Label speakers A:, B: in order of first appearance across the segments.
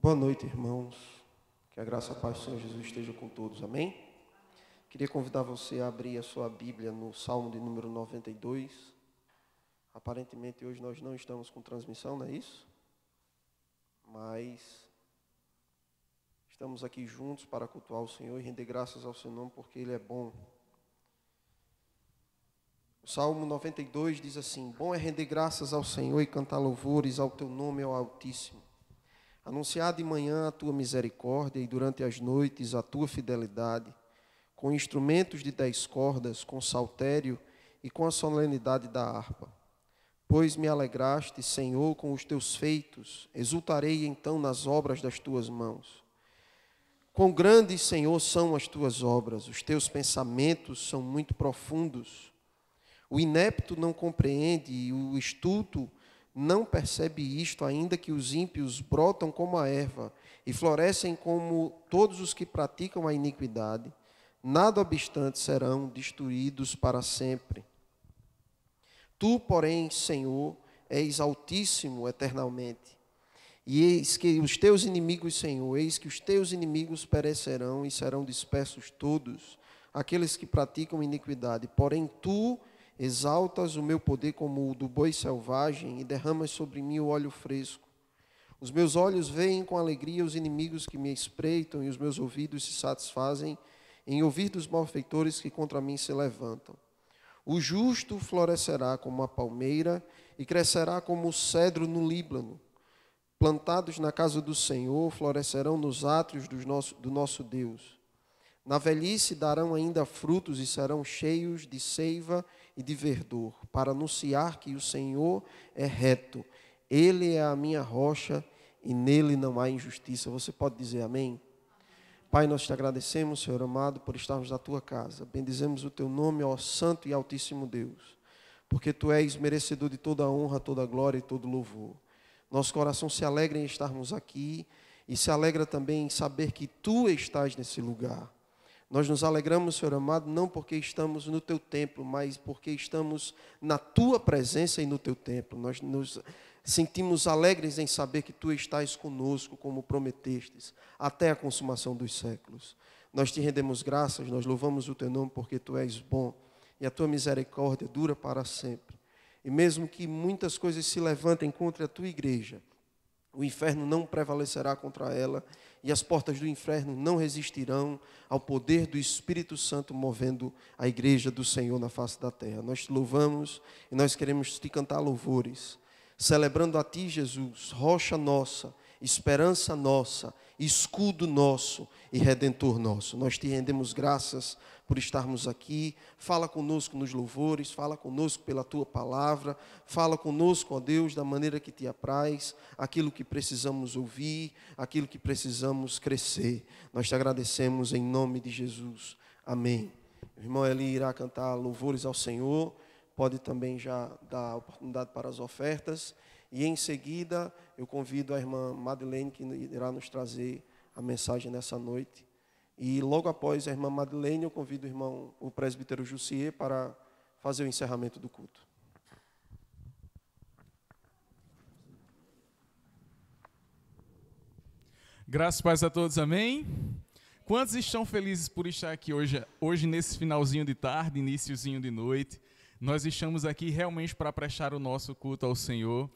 A: Boa noite, irmãos. Que a graça e a paz do Senhor Jesus esteja com todos. Amém? Queria convidar você a abrir a sua Bíblia no Salmo de número 92. Aparentemente hoje nós não estamos com transmissão, não é isso? Mas estamos aqui juntos para cultuar o Senhor e render graças ao seu nome porque Ele é bom. O Salmo 92 diz assim: bom é render graças ao Senhor e cantar louvores ao teu nome, ao Altíssimo. Anunciar de manhã a tua misericórdia e durante as noites a tua fidelidade, com instrumentos de 10 cordas, com saltério e com a solenidade da harpa. Pois me alegraste, Senhor, com os teus feitos, exultarei então nas obras das tuas mãos. Quão grandes, Senhor, são as tuas obras, os teus pensamentos são muito profundos. O inepto não compreende e o estulto não percebe isto, ainda que os ímpios brotam como a erva e florescem como todos os que praticam a iniquidade. Nada obstante serão destruídos para sempre. Tu, porém, Senhor, és altíssimo eternamente. E eis que os teus inimigos, Senhor, eis que os teus inimigos perecerão e serão dispersos todos, aqueles que praticam iniquidade. Porém, tu exaltas o meu poder como o do boi selvagem e derramas sobre mim o óleo fresco. Os meus olhos veem com alegria os inimigos que me espreitam e os meus ouvidos se satisfazem em ouvir dos malfeitores que contra mim se levantam. O justo florescerá como a palmeira e crescerá como o cedro no Líbano. Plantados na casa do Senhor, florescerão nos átrios do nosso Deus. Na velhice darão ainda frutos e serão cheios de seiva e de verdor, para anunciar que o Senhor é reto. Ele é a minha rocha e nele não há injustiça. Você pode dizer amém? Pai, nós te agradecemos, Senhor amado, por estarmos na tua casa. Bendizemos o teu nome, ó Santo e Altíssimo Deus, porque tu és merecedor de toda a honra, toda a glória e todo louvor. Nosso coração se alegra em estarmos aqui e se alegra também em saber que tu estás nesse lugar. Nós nos alegramos, Senhor amado, não porque estamos no teu templo, mas porque estamos na tua presença e no teu templo. Nós nos sentimos alegres em saber que tu estás conosco, como prometestes, até a consumação dos séculos. Nós te rendemos graças, nós louvamos o teu nome porque tu és bom e a tua misericórdia dura para sempre. E mesmo que muitas coisas se levantem contra a tua igreja, o inferno não prevalecerá contra ela e as portas do inferno não resistirão ao poder do Espírito Santo movendo a igreja do Senhor na face da terra. Nós te louvamos e nós queremos te cantar louvores, celebrando a ti, Jesus, rocha nossa, esperança nossa, escudo nosso e redentor nosso. Nós te rendemos graças por estarmos aqui. Fala conosco nos louvores, fala conosco pela tua palavra, fala conosco, ó Deus, da maneira que te apraz, aquilo que precisamos ouvir, aquilo que precisamos crescer. Nós te agradecemos em nome de Jesus. Amém. O irmão Eli irá cantar louvores ao Senhor, pode também já dar oportunidade para as ofertas. E em seguida eu convido a irmã Madeleine, que irá nos trazer a mensagem nessa noite. E logo após a irmã Madeleine, eu convido o presbítero Jussier para fazer o encerramento do culto.
B: Graças e paz a todos, amém? Quantos estão felizes por estar aqui hoje nesse finalzinho de tarde, iniciozinho de noite? Nós estamos aqui realmente para prestar o nosso culto ao Senhor.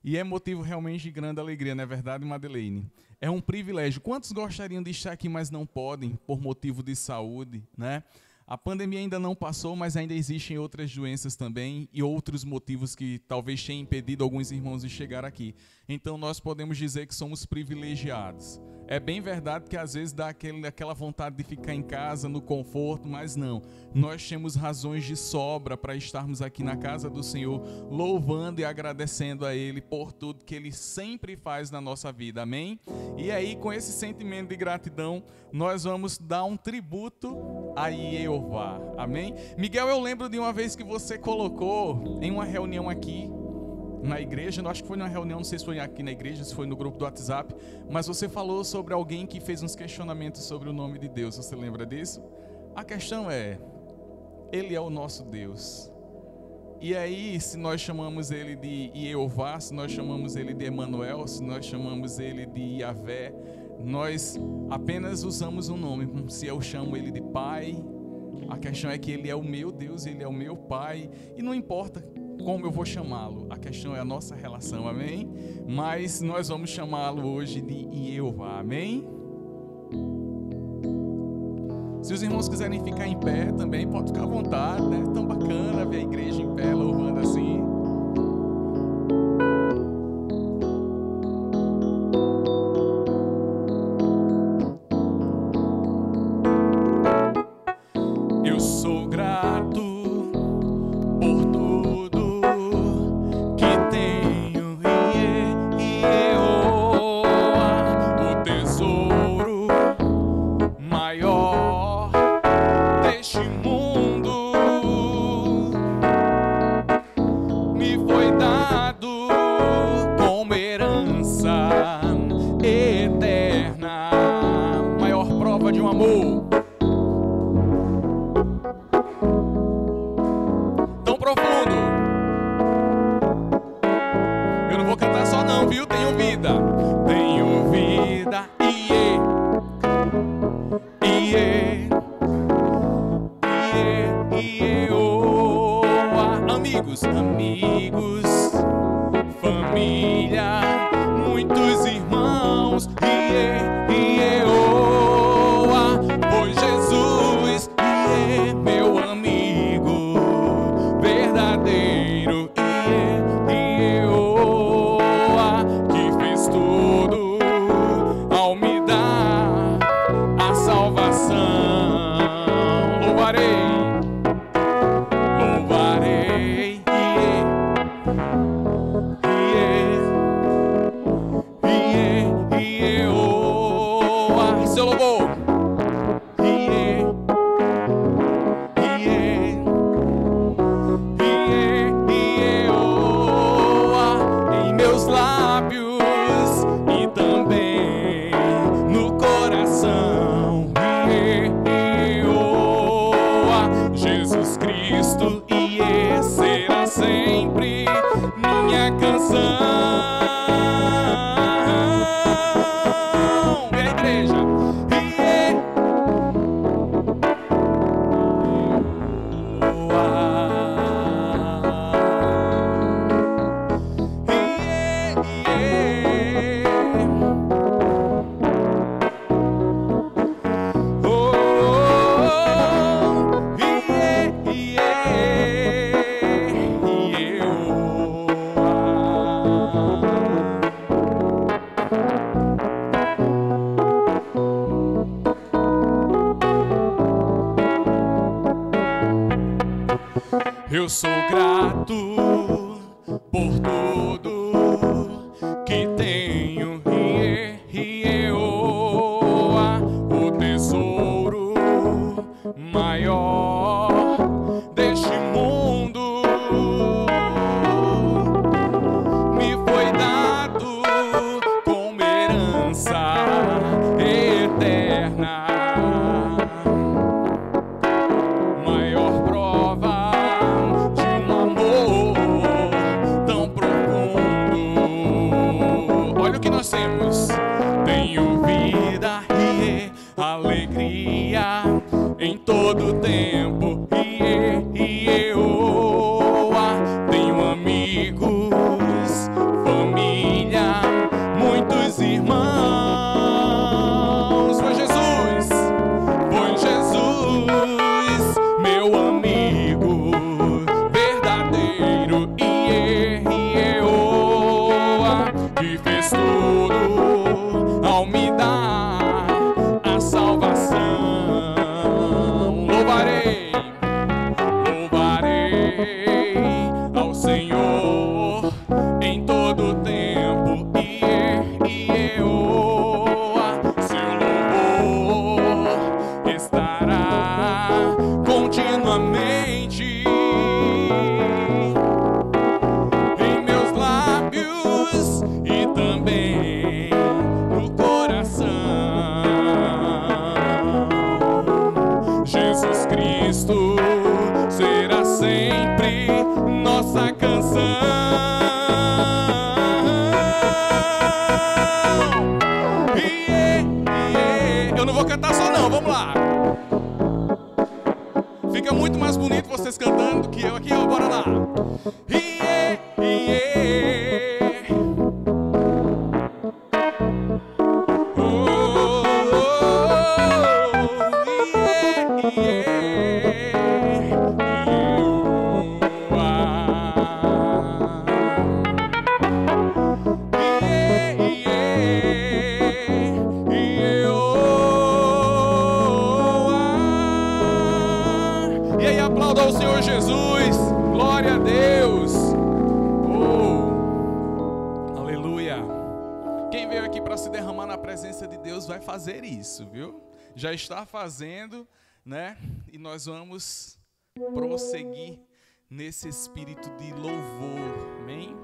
B: E é motivo realmente de grande alegria, não é verdade, Madeleine? É um privilégio. Quantos gostariam de estar aqui, mas não podem, por motivo de saúde, né? A pandemia ainda não passou, mas ainda existem outras doenças também e outros motivos que talvez tenham impedido alguns irmãos de chegar aqui. Então, nós podemos dizer que somos privilegiados. É bem verdade que às vezes dá aquela vontade de ficar em casa, no conforto, mas não. Nós temos razões de sobra para estarmos aqui na casa do Senhor, louvando e agradecendo a Ele por tudo que Ele sempre faz na nossa vida, amém? E aí, com esse sentimento de gratidão, nós vamos dar um tributo a Jeová, amém? Miguel, eu lembro de uma vez que você colocou em uma reunião aqui, na igreja, eu acho que foi numa reunião, não sei se foi aqui na igreja, se foi no grupo do WhatsApp, mas você falou sobre alguém que fez uns questionamentos sobre o nome de Deus, você lembra disso? A questão é, Ele é o nosso Deus, E aí, se nós chamamos ele de Jeová, se nós chamamos ele de Emanuel, se nós chamamos ele de Yahvé, nós apenas usamos um nome. Se eu chamo ele de Pai, a questão é que ele é o meu Deus, ele é o meu Pai, e não importa como eu vou chamá-lo, a questão é a nossa relação, amém? Mas nós vamos chamá-lo hoje de Jeová, amém? Se os irmãos quiserem ficar em pé também, pode ficar à vontade, né? Tão bacana ver a igreja em pé, louvando assim. Eu sou grato por tudo que tenho, o tesouro maior deste mundo me foi dado como herança eterna, maior prova de um amor tão profundo. Eu não vou cantar só não, viu? Tenho vida, amigos, família, muitos irmãos, pois Jesus é meu amigo verdadeiro, que fez tudo ao me dar a salvação. Louvarei. Seu louvor. Em meus lábios e também no coração. Jesus Cristo será sempre minha canção. Eu sou grato por tudo que tenho, o tesouro maior deste mundo me foi dado como herança eterna. Maior prova de um amor tão profundo. mais cantando do que eu aqui, ó, bora lá. Iê, iê. E aí, aplauda ao Senhor Jesus. Glória a Deus. Oh, aleluia. Quem veio aqui para se derramar na presença de Deus vai fazer isso, viu? Já está fazendo, né? E nós vamos prosseguir nesse espírito de louvor. Amém?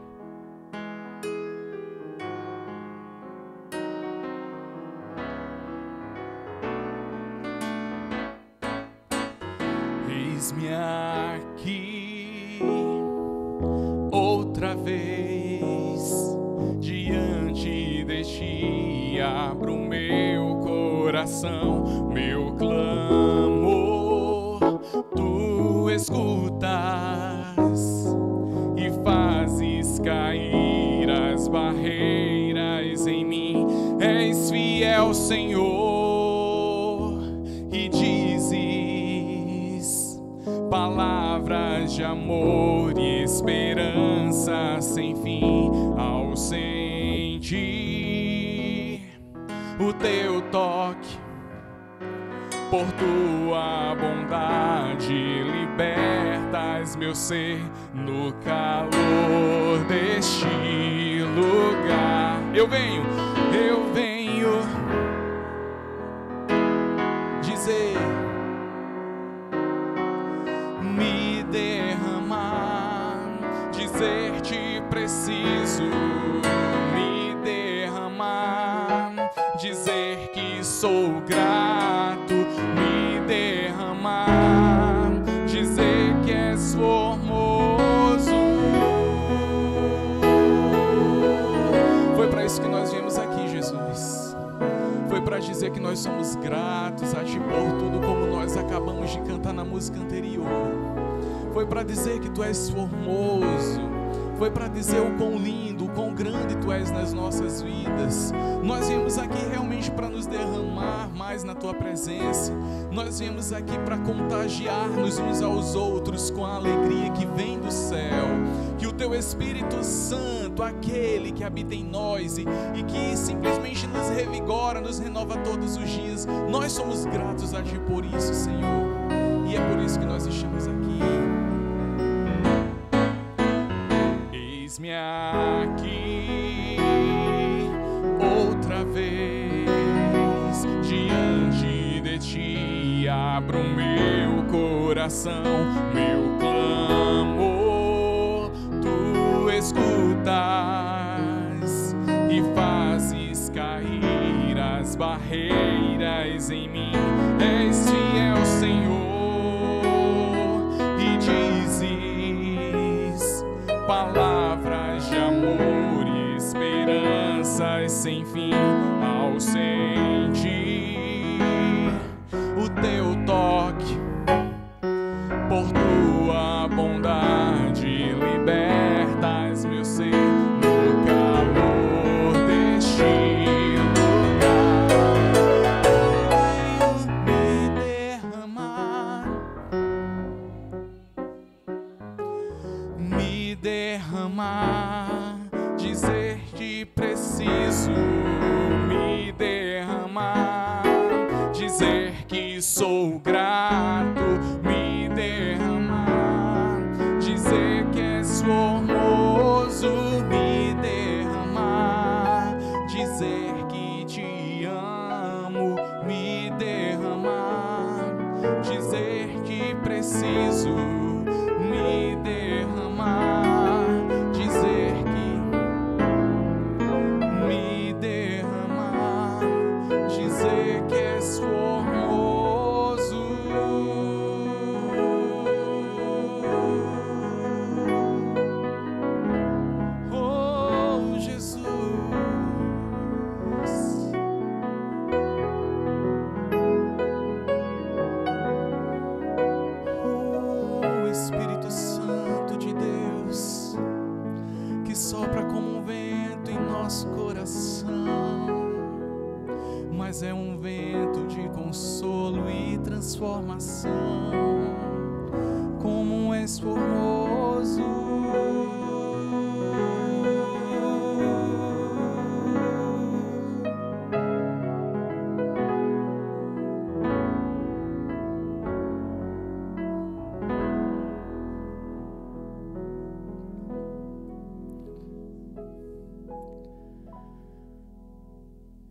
B: Eis-me aqui outra vez diante de ti, abro meu coração, meu clamor, tu escutas e fazes cair as barreiras em mim. És fiel, Senhor, e dizes palavras de amor e esperança sem fim ao sentir o teu toque. Por tua bondade libertas meu ser no calor deste lugar. Eu venho dizer, me derramar, dizer-te preciso, me derramar, dizer que sou grato, me derramar, dizer que és formoso. Foi para isso que nós viemos aqui, Jesus. Foi para dizer que nós somos gratos a Ti por tudo, como nós acabamos de cantar na música anterior. Foi para dizer que Tu és formoso. Foi para dizer o quão lindo, o quão grande Tu és nas nossas vidas. Nós viemos aqui realmente para nos derramar mais na Tua presença. Nós viemos aqui para contagiar-nos uns aos outros com a alegria que vem do céu. Que o Teu Espírito Santo, aquele que habita em nós e que simplesmente nos revigora, nos renova todos os dias. Nós somos gratos a Ti por isso, Senhor. E é por isso que nós estamos aqui. Eis-me aqui outra vez diante de Ti, abro meu coração, meu clamor, Tu escutas e fazes cair as barreiras em mim. És fiel, Senhor, e dizes palavras de amor e esperanças sem fim ao sentir o Teu toque. Por Tua bondade libertas meu ser no calor deste lugar. Me derramar, me derramar, dizer-te preciso, me derramar, dizer que sou grato, me derramar, dizer que és formoso, me derramar, dizer que Te amo, me derramar, dizer que preciso, me derramar, dizer que me derramar, dizer que és formoso. que sopra como um vento em nosso coração, mas é um vento de consolo e transformação, como um esformoso.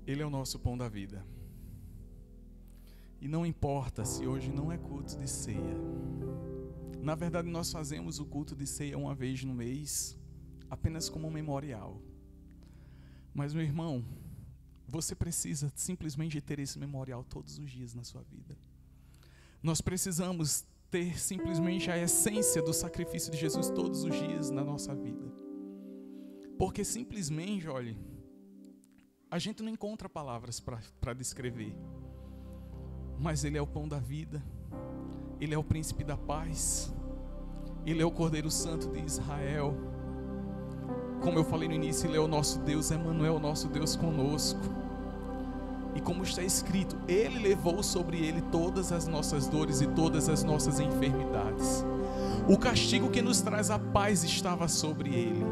B: Ele é o nosso pão da vida. E não importa se hoje não é culto de ceia. Na verdade, nós fazemos o culto de ceia uma vez no mês, apenas como um memorial. Mas, meu irmão, você precisa simplesmente ter esse memorial todos os dias na sua vida. Nós precisamos ter simplesmente a essência do sacrifício de Jesus todos os dias na nossa vida. Porque simplesmente, olhe, a gente não encontra palavras para descrever, mas Ele é o pão da vida, Ele é o príncipe da paz, Ele é o Cordeiro Santo de Israel. Como eu falei no início, Ele é o nosso Deus, Emmanuel, o nosso Deus conosco. E como está escrito, Ele levou sobre Ele todas as nossas dores e todas as nossas enfermidades. O castigo que nos traz a paz estava sobre Ele.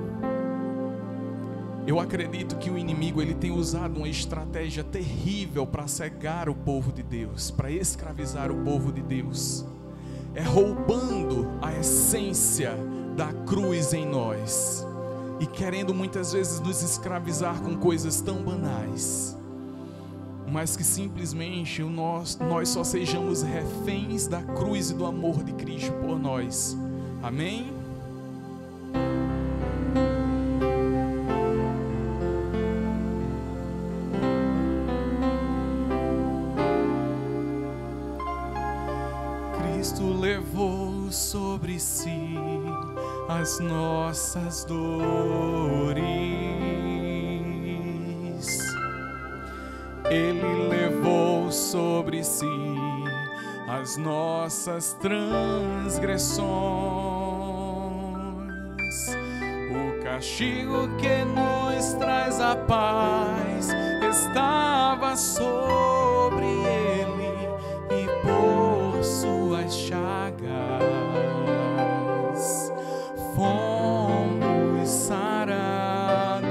B: Eu acredito que o inimigo ele tem usado uma estratégia terrível para cegar o povo de Deus, para escravizar o povo de Deus. É roubando a essência da cruz em nós e querendo muitas vezes nos escravizar com coisas tão banais, mas que simplesmente nós só sejamos reféns da cruz e do amor de Cristo por nós. Amém? Levou sobre si as nossas dores, Ele levou sobre si as nossas transgressões. O castigo que nos traz a paz estava sobre Ele, e por suas chagas fomos sarados.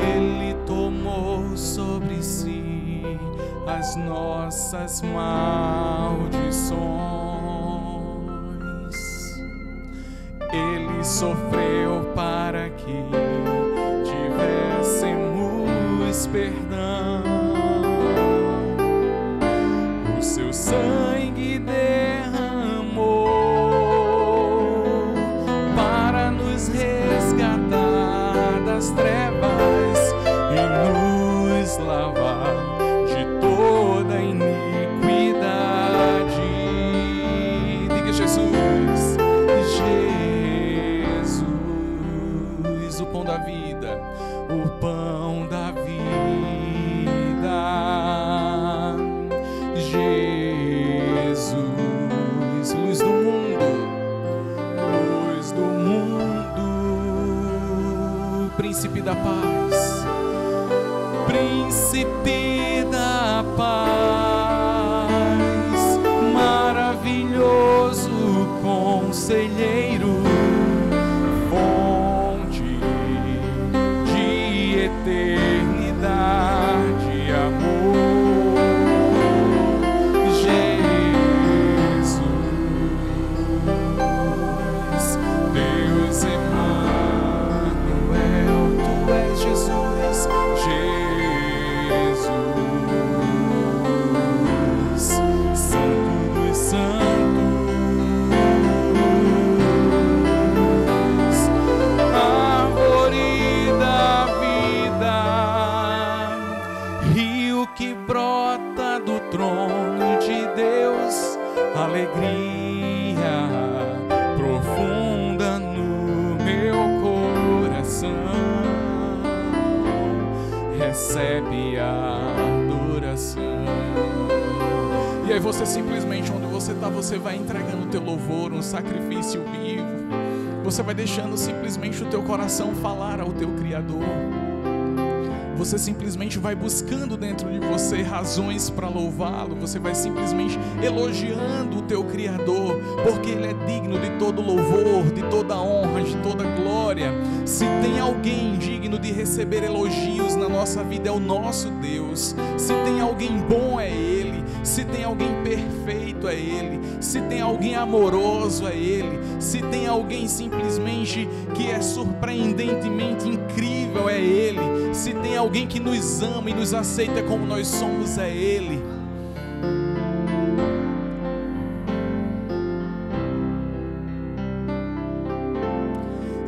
B: Ele tomou sobre si as nossas maldições. Ele sofreu para que tivéssemos perdão. O seu sangue derramou para nos resgatar das trevas e nos lavar de toda iniquidade. Diga Jesus, Jesus, o pão da vida, o pão da vida. Jesus, luz do mundo, príncipe da paz, príncipe da paz, maravilhoso conselheiro, fonte de eternidade e amor. Alegria profunda no meu coração, recebe a adoração. E aí aí você simplesmente, onde você está, você vai entregando o teu louvor, um sacrifício vivo. Você vai deixando simplesmente o teu coração falar ao teu Criador. Você simplesmente vai buscando dentro de você razões para louvá-lo. Você vai simplesmente elogiando o teu Criador, porque Ele é digno de todo louvor, de toda honra, de toda glória. Se tem alguém digno de receber elogios na nossa vida, é o nosso Deus. Se tem alguém bom, é Ele. Se tem alguém perfeito, é Ele. Se tem alguém amoroso, é Ele. Se tem alguém simplesmente que é surpreendentemente incrível, é Ele. Se tem alguém que nos ama e nos aceita como nós somos, é Ele.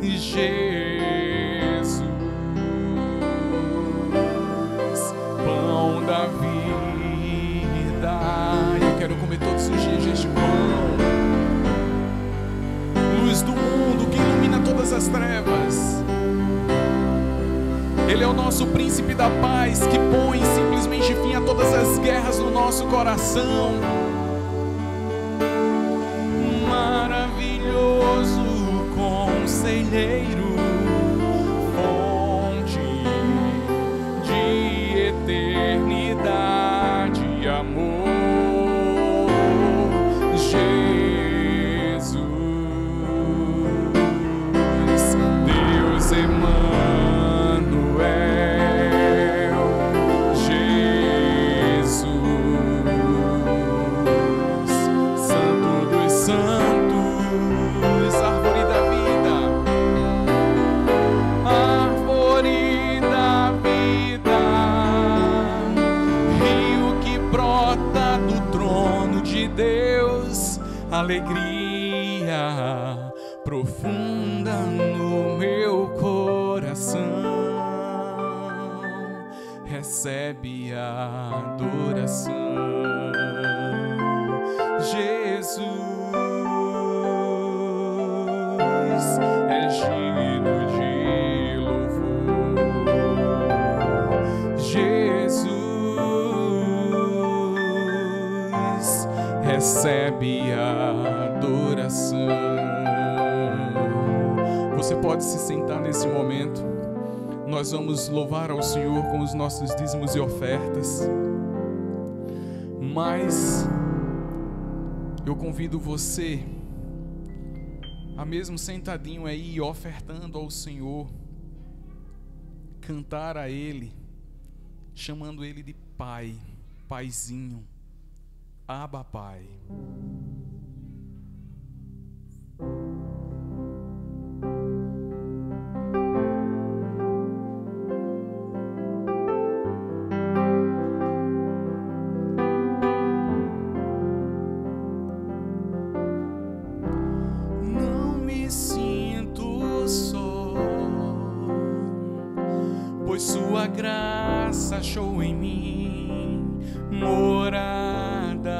B: Jesus, pão da vida. Eu quero comer todos os dias este pão. Luz do mundo que ilumina todas as trevas. Ele é o nosso príncipe da paz, que põe simplesmente fim a todas as guerras no nosso coração. Maravilhoso conselheiro, fonte de eternidade e amor. Jesus, Deus Emmanuel. Alegria profunda no meu coração, recebe a adoração. Jesus é digno de louvor. Jesus recebe a adoração. Você pode se sentar nesse momento. Nós vamos louvar ao Senhor com os nossos dízimos e ofertas. Mas eu convido você a mesmo sentadinho aí, ofertando ao Senhor, cantar a Ele, chamando Ele de Pai, Paizinho, Abba Pai. Não me sinto só, pois Sua graça achou em mim morada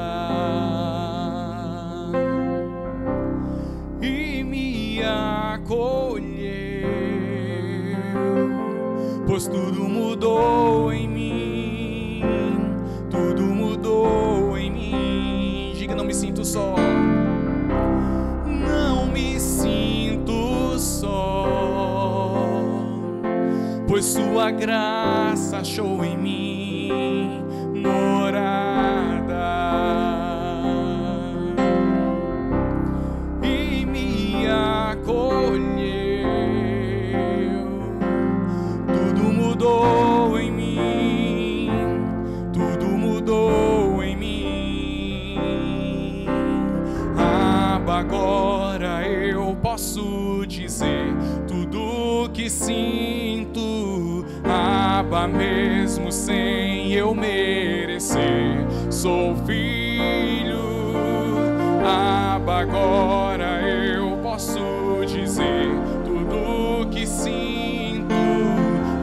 B: e me acolheu, pois tudo mudou em mim, tudo mudou em mim. Diga, não me sinto só. Não me sinto só, pois Sua graça achou em mim morada e me acolheu, tudo mudou em mim, tudo mudou em mim. Agora eu posso dizer tudo que sinto, Abba, mesmo sem eu merecer. Sou filho, Abba, agora eu posso dizer tudo que sinto,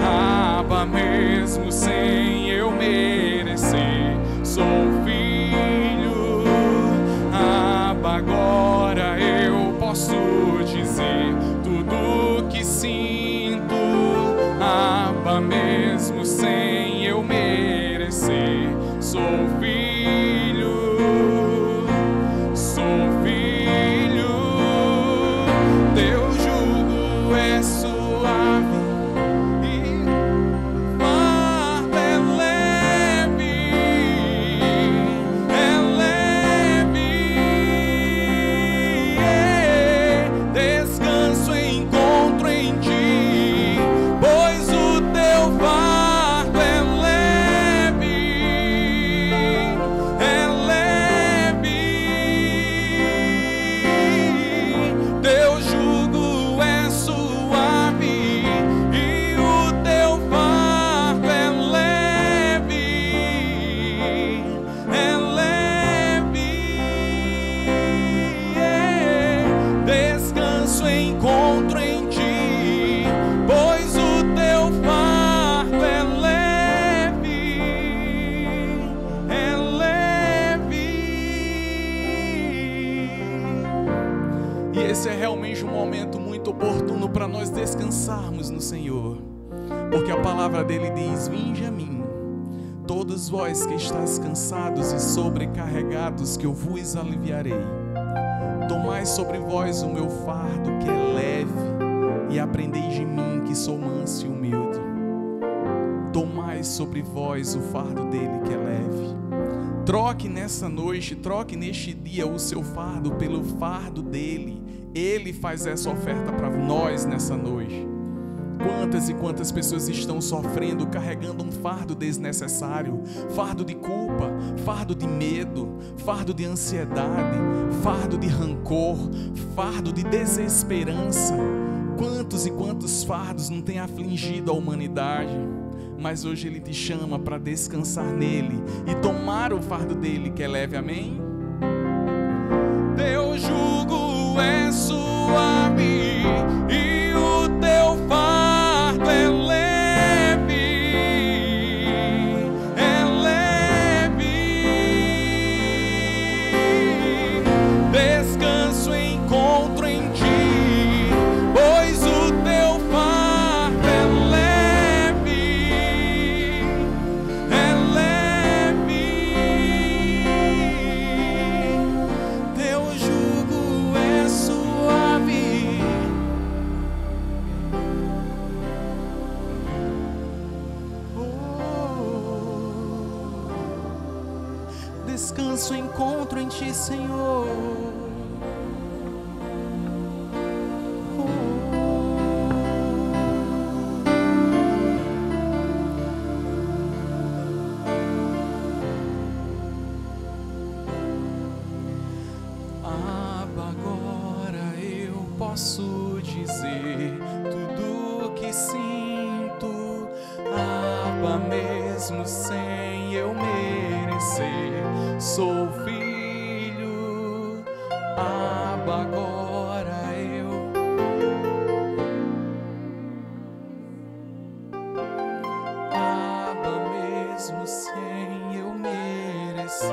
B: Abba, mesmo sem eu merecer. Sou filho, Abba, agora eu posso dizer tudo que sinto, Abba, mesmo sem eu merecer. Sou filho, esse é realmente um momento muito oportuno para nós descansarmos no Senhor, porque a palavra dele diz: vinde a mim, todos vós que estáis cansados e sobrecarregados, que eu vos aliviarei. Tomai sobre vós o meu fardo, que é leve, e aprendei de mim, que sou manso e humilde. Tomai sobre vós o fardo dele, que é leve. Troque nessa noite, troque neste dia o seu fardo pelo fardo dele. Ele faz essa oferta para nós nessa noite. Quantas e quantas pessoas estão sofrendo, carregando um fardo desnecessário, fardo de culpa, fardo de medo, fardo de ansiedade, fardo de rancor, fardo de desesperança. Quantos e quantos fardos não têm afligido a humanidade? Mas hoje Ele te chama para descansar nele e tomar o fardo dele, que é leve, amém? Teu jugo é suave e o teu fardo é leve, é leve. Descanso encontro em ti, pois o teu fardo é leve, é leve. Teu jugo é suave. Descanso encontro em ti, Senhor. Abba, agora eu posso dizer tudo o que sinto. Abba, mesmo sem eu merecer, sou filho. Abba, agora eu. Abba, mesmo sem eu merecer,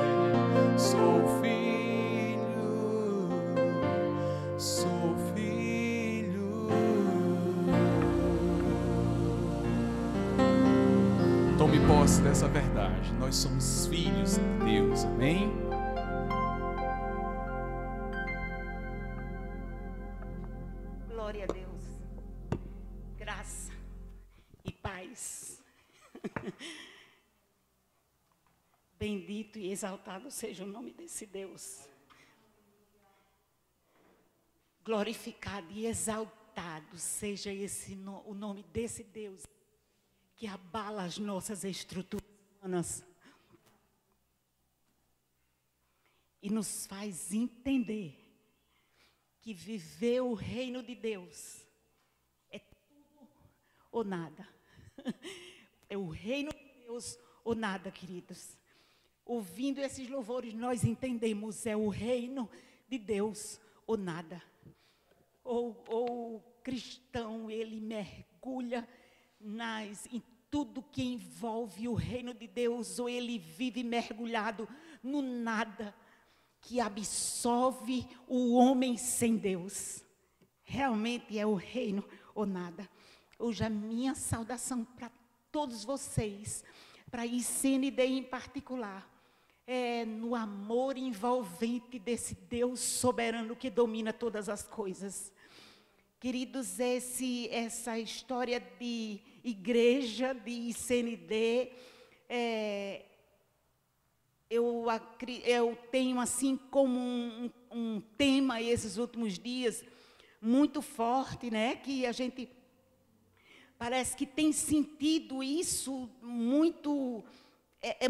B: sou filho, sou filho. Tome posse dessa verdade. Nós somos filhos de Deus, amém?
C: Glória a Deus. Graça e paz. Bendito e exaltado seja o nome desse Deus. Glorificado e exaltado seja o nome desse Deus que abala as nossas estruturas humanas e nos faz entender que viver o reino de Deus é tudo ou nada. É o reino de Deus ou nada, queridos. Ouvindo esses louvores, nós entendemos, é o reino de Deus ou nada. O cristão, ele mergulha em tudo que envolve o reino de Deus, ou ele vive mergulhado no nada que absolve o homem sem Deus. Realmente é o reino ou nada. Hoje a minha saudação para todos vocês, para a ICND em particular, é no amor envolvente desse Deus soberano que domina todas as coisas. Queridos, essa história de igreja, de ICND, eu tenho assim como um tema esses últimos dias muito forte, né? Que a gente parece que tem sentido isso muito,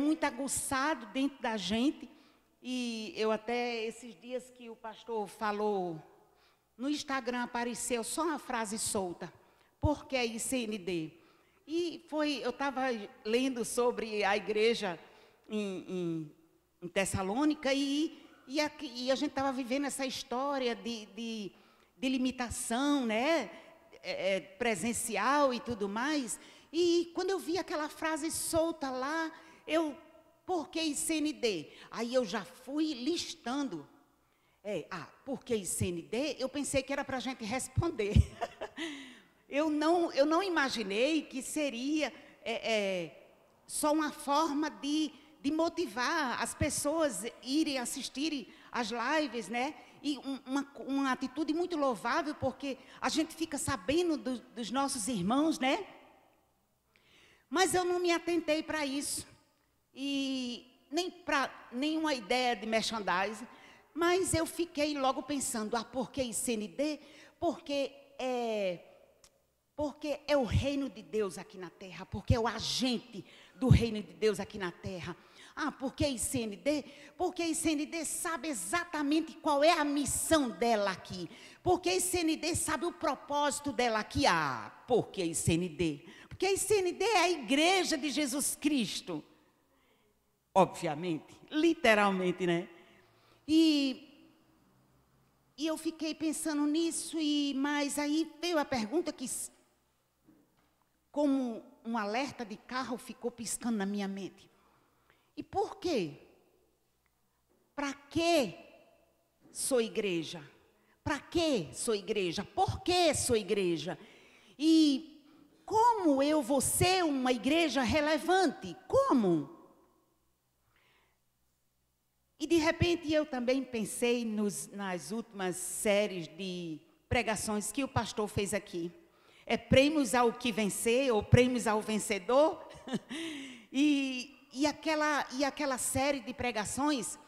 C: muito aguçado dentro da gente. E eu até, esses dias que o pastor falou, no Instagram apareceu só uma frase solta: por que ICND? E eu estava lendo sobre a igreja em Tessalônica e a gente estava vivendo essa história de limitação, né? Presencial e tudo mais. E quando eu vi aquela frase solta lá, por que ICND? Aí eu já fui listando Por que ICND? Eu pensei que era para a gente responder. Eu não imaginei que seria só uma forma de motivar as pessoas irem assistirem às lives, né? E uma atitude muito louvável, porque a gente fica sabendo dos nossos irmãos, né? Mas eu não me atentei para isso. E nem para nenhuma ideia de merchandising. Mas eu fiquei logo pensando, por que ICND? Porque é o reino de Deus aqui na terra, porque é o agente do reino de Deus aqui na terra. Por que ICND? Porque ICND sabe exatamente qual é a missão dela aqui. Porque ICND sabe o propósito dela aqui. Por que ICND? Porque a ICND é a igreja de Jesus Cristo. Obviamente, literalmente, né? E eu fiquei pensando nisso, mas aí veio a pergunta que, como um alerta de carro, ficou piscando na minha mente. E por quê? Para que sou igreja? Para que sou igreja? Por que sou igreja? E como eu vou ser uma igreja relevante? Como? E de repente eu também pensei nas últimas séries de pregações que o pastor fez aqui. Prêmios ao que vencer, ou prêmios ao vencedor. e aquela série de pregações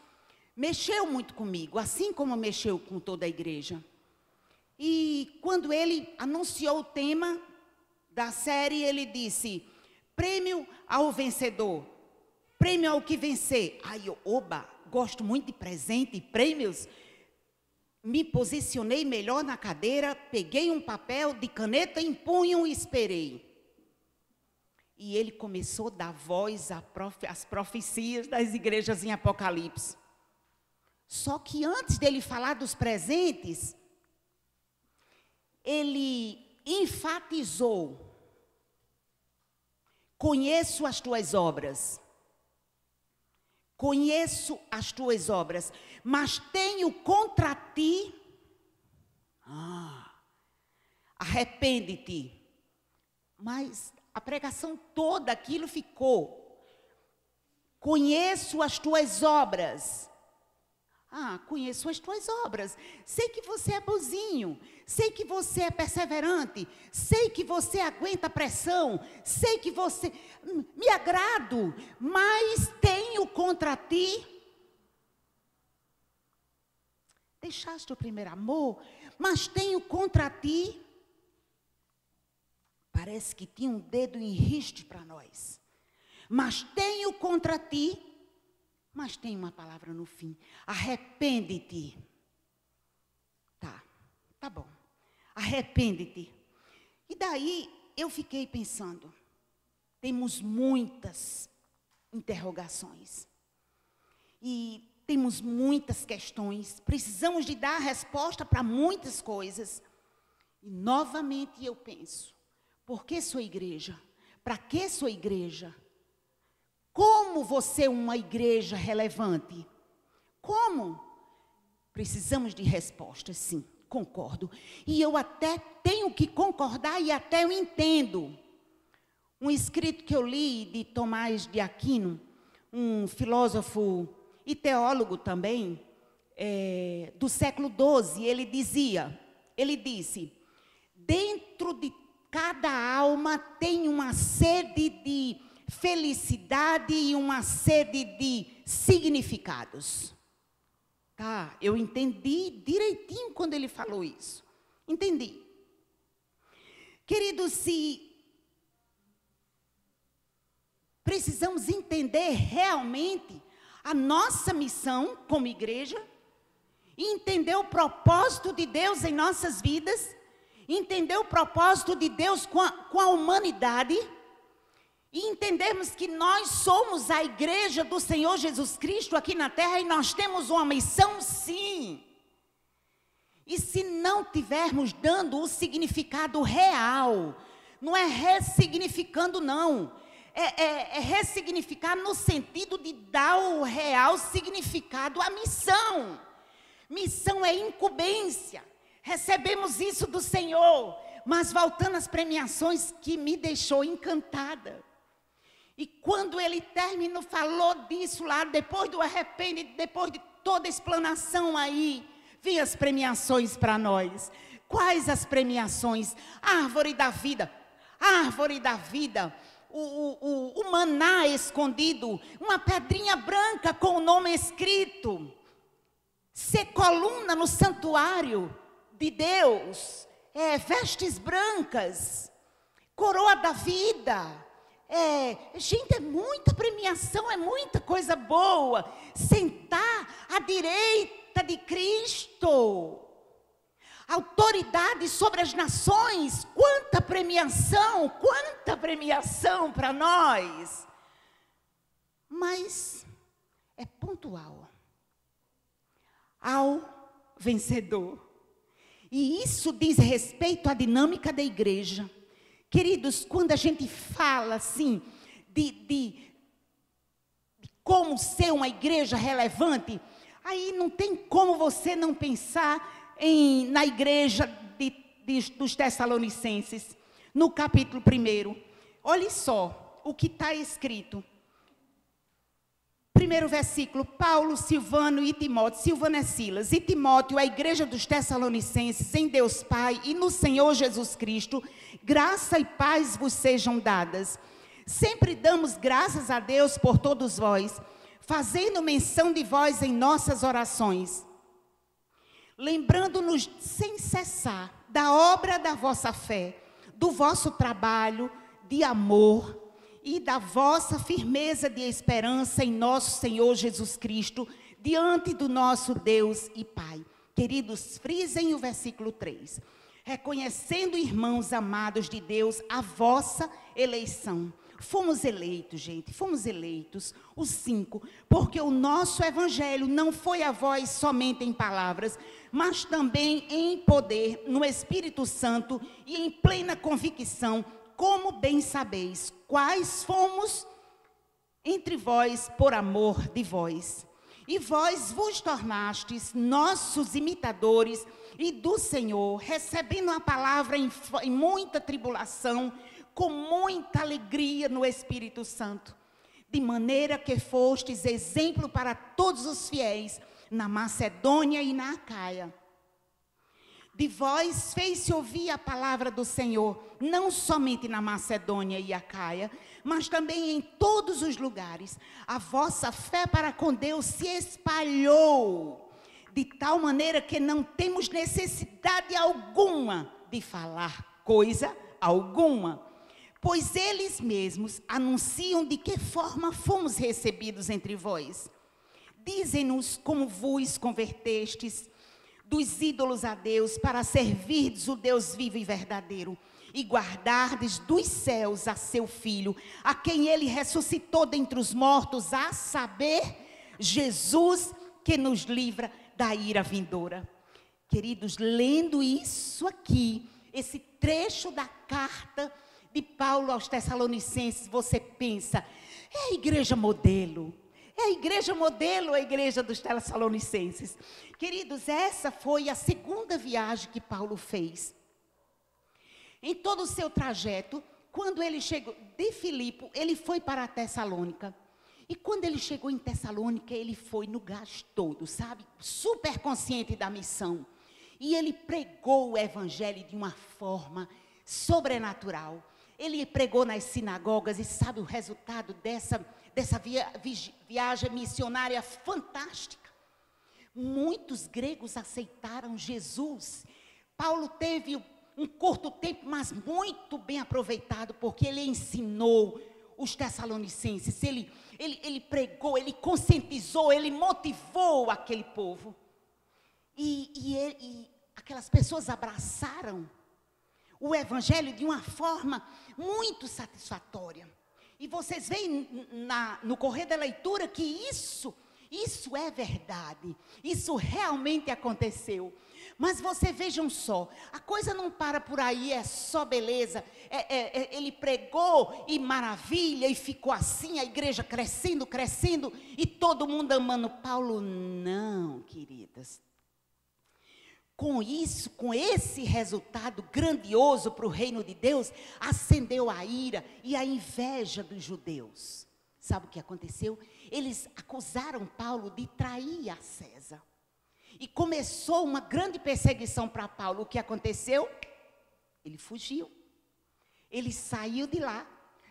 C: mexeu muito comigo, assim como mexeu com toda a igreja. E quando ele anunciou o tema da série, ele disse: prêmio ao vencedor, prêmio ao que vencer. Gosto muito de presente e prêmios. Me posicionei melhor na cadeira, peguei um papel de caneta em punho e esperei. E ele começou a dar voz às profecias das igrejas em Apocalipse. Só que antes dele falar dos presentes, ele enfatizou: conheço as tuas obras. Conheço as tuas obras, mas tenho contra ti. Arrepende-te. Mas a pregação toda, aquilo ficou: conheço as tuas obras. Conheço as tuas obras. Sei que você é bonzinho. Sei que você é perseverante. Sei que você aguenta a pressão. Sei que você... Me agrado, mas tenho contra ti. Deixaste o primeiro amor, mas tenho contra ti. Parece que tinha um dedo em riste para nós. Mas tenho contra ti. Mas tem uma palavra no fim: arrepende-te. Tá bom. Arrepende-te. E daí eu fiquei pensando, temos muitas interrogações. E temos muitas questões. Precisamos de dar resposta para muitas coisas. E novamente eu penso: por que sou igreja? Para que sou igreja? Como você é uma igreja relevante? Como? Precisamos de respostas, sim, concordo. E eu até tenho que concordar e até eu entendo. Um escrito que eu li de Tomás de Aquino, um filósofo e teólogo também, do século XII, ele disse: dentro de cada alma tem uma sede de felicidade e uma sede de significados. Eu entendi direitinho quando ele falou isso. Entendi. Queridos, se precisamos entender realmente a nossa missão como igreja, e entender o propósito de Deus em nossas vidas, entender o propósito de Deus com a humanidade, e entendermos que nós somos a igreja do Senhor Jesus Cristo aqui na terra e nós temos uma missão, sim. E se não tivermos dando o significado real, não é ressignificando não, é ressignificar no sentido de dar o real significado à missão. Missão é incumbência. Recebemos isso do Senhor. Mas voltando às premiações, que me deixou encantada. E quando ele terminou, falou disso lá, depois do arrependimento, depois de toda a explanação aí, vi as premiações para nós. Quais as premiações? Árvore da vida. Árvore da vida. O maná escondido. Uma pedrinha branca com o nome escrito. Ser coluna no santuário de Deus. Vestes brancas. Coroa da vida. Gente, é muita premiação, é muita coisa boa. Sentar à direita de Cristo. Autoridade sobre as nações. Quanta premiação para nós. Mas é pontual ao vencedor. E isso diz respeito à dinâmica da igreja. Queridos, quando a gente fala assim, de como ser uma igreja relevante, aí não tem como você não pensar na igreja dos Tessalonicenses, no capítulo 1. Olhe só o que está escrito. Primeiro versículo, Paulo, Silvano e Timóteo. Silvano é Silas. E Timóteo, a igreja dos Tessalonicenses, em Deus Pai e no Senhor Jesus Cristo, graça e paz vos sejam dadas. Sempre damos graças a Deus por todos vós, fazendo menção de vós em nossas orações, lembrando-nos sem cessar da obra da vossa fé, do vosso trabalho de amor e da vossa firmeza de esperança em nosso Senhor Jesus Cristo, diante do nosso Deus e Pai. Queridos, frisem o versículo 3. Reconhecendo, irmãos amados de Deus, a vossa eleição. Fomos eleitos, gente, fomos eleitos, os 5, porque o nosso evangelho não foi a vós somente em palavras, mas também em poder, no Espírito Santo e em plena convicção, como bem sabeis, quais fomos entre vós por amor de vós. E vós vos tornastes nossos imitadores e do Senhor, recebendo a palavra em muita tribulação, com muita alegria no Espírito Santo, de maneira que fostes exemplo para todos os fiéis na Macedônia e na Acaia. De vós fez-se ouvir a palavra do Senhor, não somente na Macedônia e Acaia, mas também em todos os lugares. A vossa fé para com Deus se espalhou, de tal maneira que não temos necessidade alguma de falar coisa alguma, pois eles mesmos anunciam de que forma fomos recebidos entre vós. Dizem-nos como vos convertestes dos ídolos a Deus, para servirdes o Deus vivo e verdadeiro, e guardardes dos céus a seu Filho, a quem ele ressuscitou dentre os mortos, a saber, Jesus, que nos livra da ira vindoura. Queridos, lendo isso aqui, esse trecho da carta de Paulo aos Tessalonicenses, você pensa, é a igreja modelo. É a igreja modelo, a igreja dos Tessalonicenses. Queridos, essa foi a segunda viagem que Paulo fez. Em todo o seu trajeto, quando ele chegou de Filipe, ele foi para a Tessalônica. E quando ele chegou em Tessalônica, ele foi no gás todo, sabe? Super consciente da missão. E ele pregou o evangelho de uma forma sobrenatural. Ele pregou nas sinagogas e sabe o resultado dessa viagem missionária fantástica. Muitos gregos aceitaram Jesus. Paulo teve um curto tempo, mas muito bem aproveitado, porque ele ensinou os Tessalonicenses. Ele pregou, ele conscientizou, ele motivou aquele povo. E aquelas pessoas abraçaram o evangelho de uma forma muito satisfatória. E vocês veem no correr da leitura que isso é verdade. Isso realmente aconteceu. Mas vocês vejam só, a coisa não para por aí, é só beleza. Ele pregou e maravilha, e ficou assim, a igreja crescendo, e todo mundo amando Paulo. Não, queridas. com isso, com esse resultado grandioso para o reino de Deus, acendeu a ira e a inveja dos judeus. Sabe o que aconteceu? Eles acusaram Paulo de trair a César. E começou uma grande perseguição para Paulo. O que aconteceu? Ele fugiu. Ele saiu de lá,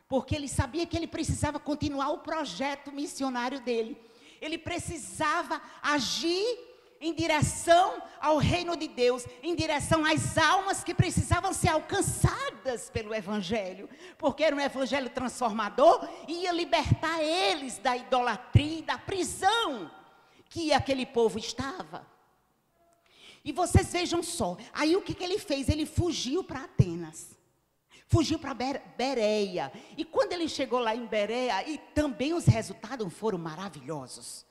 C: porque ele sabia que ele precisava continuar o projeto missionário dele. Ele precisava agir em direção ao reino de Deus, em direção às almas que precisavam ser alcançadas pelo Evangelho, porque era um Evangelho transformador e ia libertar eles da idolatria e da prisão que aquele povo estava. E vocês vejam só, aí o que ele fez? Ele fugiu para Atenas, fugiu para Bereia, e quando ele chegou lá em Bereia, e também os resultados foram maravilhosos.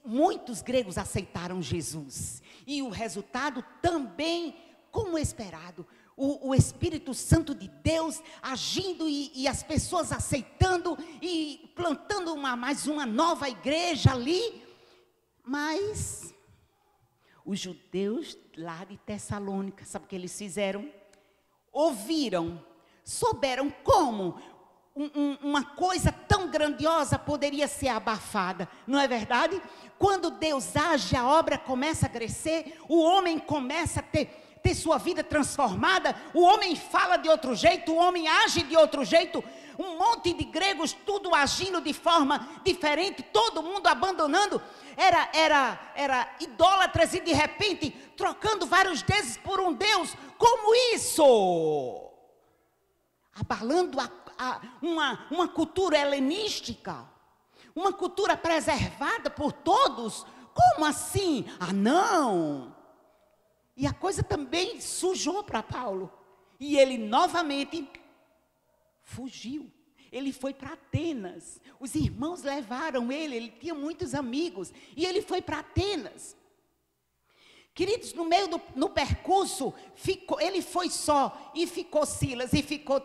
C: Muitos gregos aceitaram Jesus. E o resultado também, como esperado, o Espírito Santo de Deus agindo e as pessoas aceitando e plantando mais uma nova igreja ali. Mas os judeus lá de Tessalônica, sabe o que eles fizeram? Ouviram, souberam como uma coisa tão grandiosa poderia ser abafada, não é verdade? Quando Deus age, a obra começa a crescer, o homem começa a ter sua vida transformada, o homem fala de outro jeito, o homem age de outro jeito, um monte de gregos, tudo agindo de forma diferente, todo mundo abandonando, era idólatras e de repente trocando vários deuses por um Deus. Como isso? Abalando uma cultura helenística, uma cultura preservada por todos. Como assim? Ah, não! E a coisa também sujou para Paulo. E ele novamente fugiu. Ele foi para Atenas. Os irmãos levaram ele tinha muitos amigos. E ele foi para Atenas. Queridos, no percurso, ele foi só, e ficou Silas, e ficou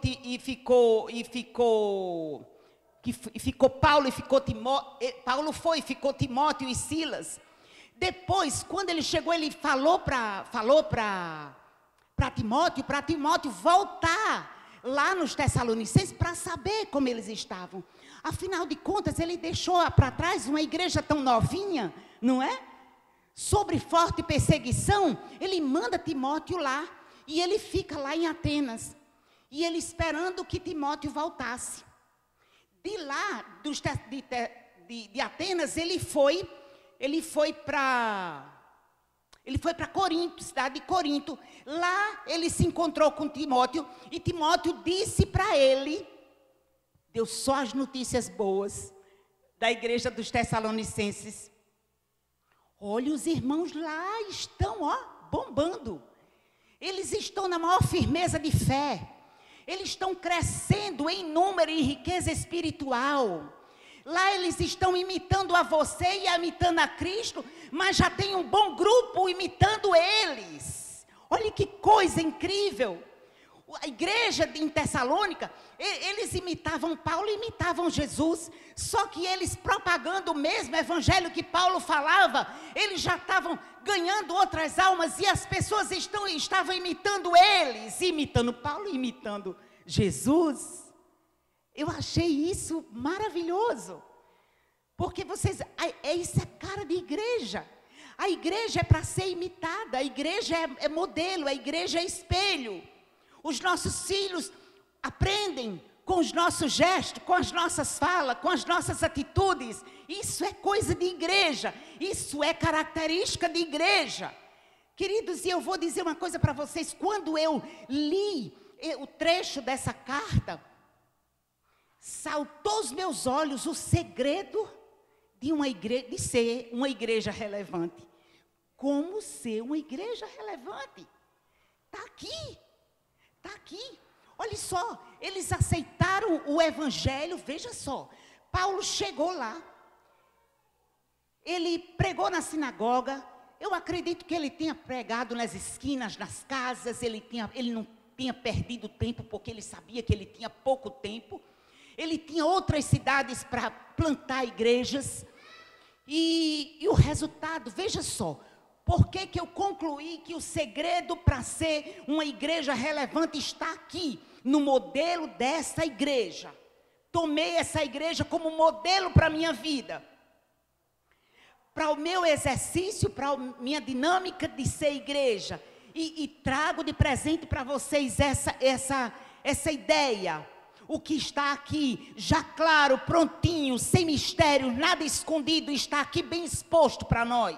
C: Paulo, e ficou Timóteo. Paulo foi, ficou Timóteo e Silas. Depois, quando ele chegou, ele falou para Timóteo voltar lá nos Tessalonicenses para saber como eles estavam. Afinal de contas, ele deixou para trás uma igreja tão novinha, não é? Sobre forte perseguição, ele manda Timóteo lá, e ele fica lá em Atenas, e ele esperando que Timóteo voltasse. De lá, de Atenas, ele foi para Corinto, cidade de Corinto. Lá ele se encontrou com Timóteo, e Timóteo disse para ele, deu só as notícias boas da igreja dos Tessalonicenses. Olha, os irmãos lá estão, bombando. Eles estão na maior firmeza de fé. Eles estão crescendo em número e riqueza espiritual. Lá eles estão imitando a você e imitando a Cristo, mas já tem um bom grupo imitando eles. Olha que coisa incrível. A igreja em Tessalônica, eles imitavam Paulo, imitavam Jesus, só que eles propagando o mesmo evangelho que Paulo falava, eles já estavam ganhando outras almas, e as pessoas estavam imitando eles, imitando Paulo, imitando Jesus. Eu achei isso maravilhoso, porque isso é cara de igreja. A igreja é para ser imitada, a igreja é modelo, a igreja é espelho. Os nossos filhos aprendem com os nossos gestos, com as nossas falas, com as nossas atitudes. Isso é coisa de igreja, isso é característica de igreja. Queridos, e eu vou dizer uma coisa para vocês, quando eu li o trecho dessa carta, saltou aos meus olhos o segredo de ser uma igreja relevante. Como ser uma igreja relevante? Está aqui. Está aqui, olha só, eles aceitaram o evangelho, veja só, Paulo chegou lá, ele pregou na sinagoga, eu acredito que ele tenha pregado nas esquinas, nas casas, ele não tinha perdido tempo, porque ele sabia que ele tinha pouco tempo, ele tinha outras cidades para plantar igrejas, e o resultado, veja só, Por que que eu concluí que o segredo para ser uma igreja relevante está aqui, no modelo dessa igreja? Tomei essa igreja como modelo para a minha vida, para o meu exercício, para a minha dinâmica de ser igreja. E trago de presente para vocês essa ideia. O que está aqui, já claro, prontinho, sem mistério, nada escondido, está aqui bem exposto para nós.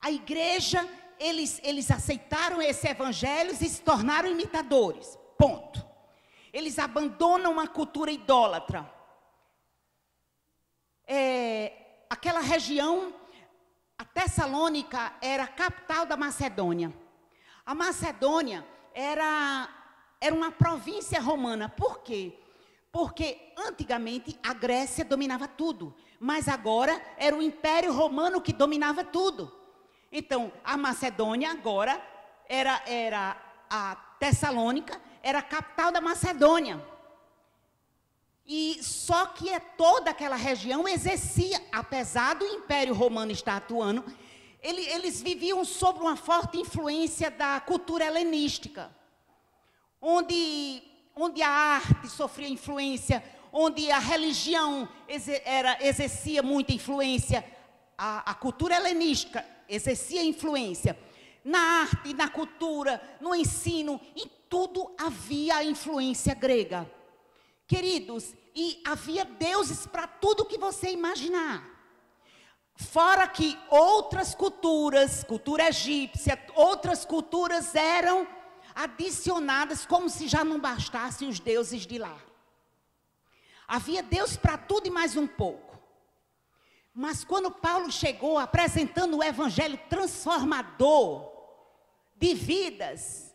C: A igreja, eles aceitaram esse evangelho e se tornaram imitadores. Ponto. Eles abandonam uma cultura idólatra. Aquela região, a Tessalônica, era a capital da Macedônia. A Macedônia era uma província romana. Por quê? Porque antigamente a Grécia dominava tudo, mas agora era o Império Romano que dominava tudo. Então, a Macedônia agora era a Tessalônica, era a capital da Macedônia. E só que toda aquela região exercia, apesar do Império Romano estar atuando, eles viviam sob uma forte influência da cultura helenística, onde a arte sofria influência, onde a religião exercia muita influência. A cultura helenística exercia influência. Na arte, na cultura, no ensino, em tudo havia a influência grega. Queridos, e havia deuses para tudo que você imaginar. Fora que outras culturas, cultura egípcia, outras culturas eram adicionadas como se já não bastassem os deuses de lá. Havia Deus para tudo e mais um pouco. Mas quando Paulo chegou apresentando o evangelho transformador de vidas,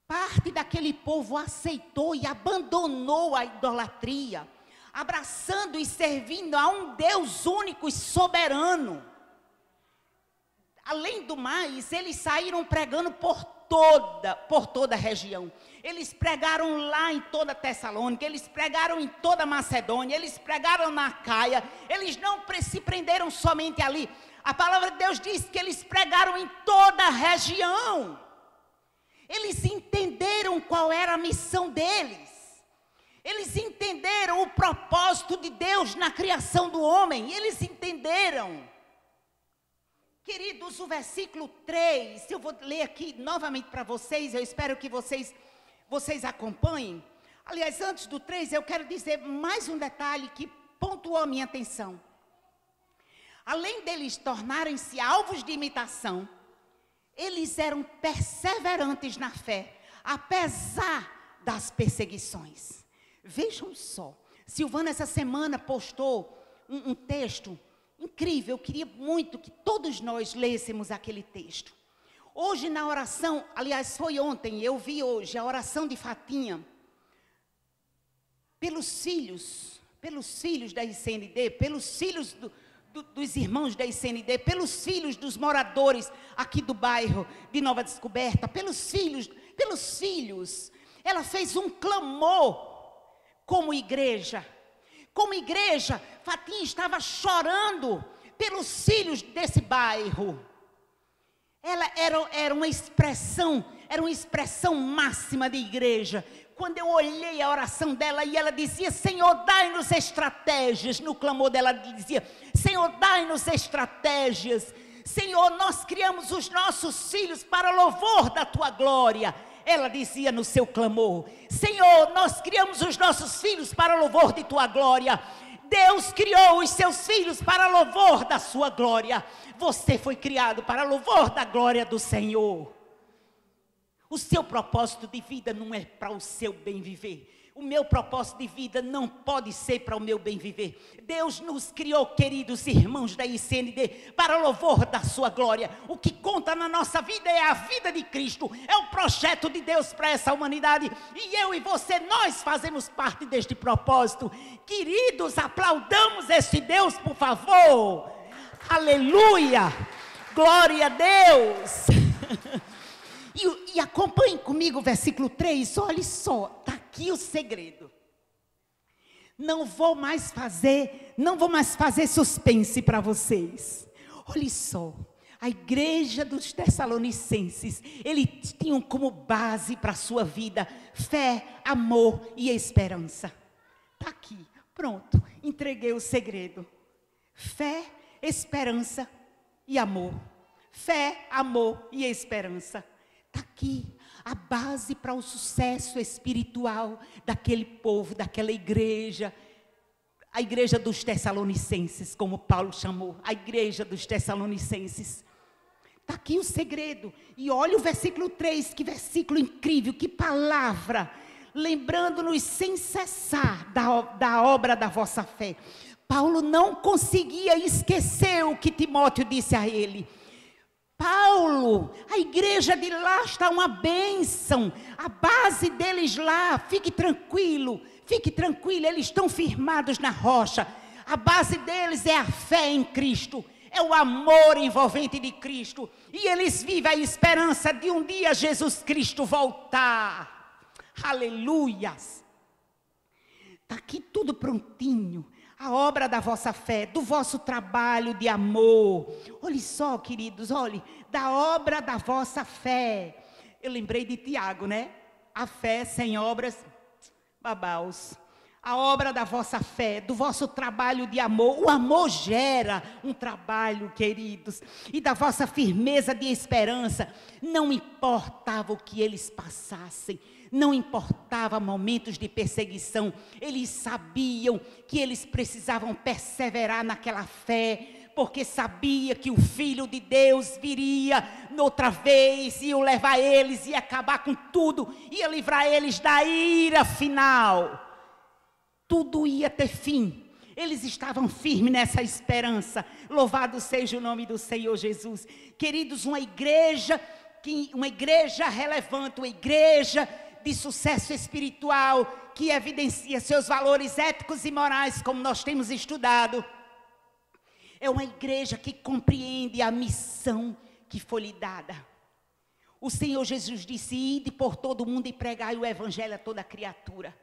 C: parte daquele povo aceitou e abandonou a idolatria, abraçando e servindo a um Deus único e soberano. Além do mais, eles saíram pregando por toda a região. Eles pregaram lá em toda Tessalônica, eles pregaram em toda Macedônia, eles pregaram na Acaia, eles não se prenderam somente ali. A palavra de Deus diz que eles pregaram em toda a região. Eles entenderam qual era a missão deles. Eles entenderam o propósito de Deus na criação do homem. Eles entenderam. Queridos, o versículo 3, eu vou ler aqui novamente para vocês, eu espero que vocês acompanhem. Aliás, antes do 3, eu quero dizer mais um detalhe que pontuou a minha atenção. Além deles tornarem-se alvos de imitação, eles eram perseverantes na fé, apesar das perseguições. Vejam só, Silvana essa semana postou um texto incrível. Eu queria muito que todos nós lêssemos aquele texto. Hoje na oração, aliás foi ontem, eu vi hoje a oração de Fatinha, pelos filhos da ICND, pelos filhos dos irmãos da ICND, pelos filhos dos moradores aqui do bairro de Nova Descoberta, pelos filhos, ela fez um clamor como igreja. Como igreja, Fatinha estava chorando pelos filhos desse bairro. Ela era uma expressão máxima de igreja. Quando eu olhei a oração dela e ela dizia: Senhor, dai-nos estratégias. No clamor dela dizia: Senhor, dai-nos estratégias. Senhor, nós criamos os nossos filhos para louvor da tua glória. Ela dizia no seu clamor: Senhor, nós criamos os nossos filhos para louvor de tua glória. Deus criou os seus filhos para louvor da sua glória. Você foi criado para louvor da glória do Senhor. O seu propósito de vida não é para o seu bem viver. O meu propósito de vida não pode ser para o meu bem viver. Deus nos criou, queridos irmãos da ICND, para louvor da sua glória. O que conta na nossa vida é a vida de Cristo. É o projeto de Deus para essa humanidade. E eu e você, nós fazemos parte deste propósito. Queridos, aplaudamos esse Deus, por favor. Aleluia! Glória a Deus! E acompanhem comigo o versículo 3, olha só, está aqui o segredo. Não vou mais fazer suspense para vocês. Olhe só, a igreja dos Tessalonicenses, eles tinham como base para a sua vida fé, amor e esperança. Está aqui, pronto, entreguei o segredo. Fé, esperança e amor. Fé, amor e esperança. Está aqui a base para o sucesso espiritual daquele povo, daquela igreja. A igreja dos Tessalonicenses, como Paulo chamou, a igreja dos Tessalonicenses. Está aqui o segredo. E olha o versículo 3, que versículo incrível, que palavra. Lembrando-nos sem cessar da obra da vossa fé. Paulo não conseguia esquecer o que Timóteo disse a ele. Paulo, a igreja de lá está uma bênção. A base deles lá, fique tranquilo, eles estão firmados na rocha. A base deles é a fé em Cristo, é o amor envolvente de Cristo. E eles vivem a esperança de um dia Jesus Cristo voltar. Aleluias! Está aqui tudo prontinho. A obra da vossa fé, do vosso trabalho de amor. Olhe só, queridos, olhe, da obra da vossa fé. Eu lembrei de Tiago, né? A fé sem obras, babaus. A obra da vossa fé, do vosso trabalho de amor. O amor gera um trabalho, queridos. E da vossa firmeza de esperança. Não importava o que eles passassem. Não importava momentos de perseguição, eles sabiam que eles precisavam perseverar naquela fé, porque sabia que o Filho de Deus viria outra vez, ia levar eles, ia acabar com tudo, ia livrar eles da ira final. Tudo ia ter fim. Eles estavam firmes nessa esperança. Louvado seja o nome do Senhor Jesus. Queridos, uma igreja relevante, uma igreja de sucesso espiritual, que evidencia seus valores éticos e morais, como nós temos estudado. É uma igreja que compreende a missão que foi lhe dada. O Senhor Jesus disse: ide por todo mundo e pregai o evangelho a toda criatura.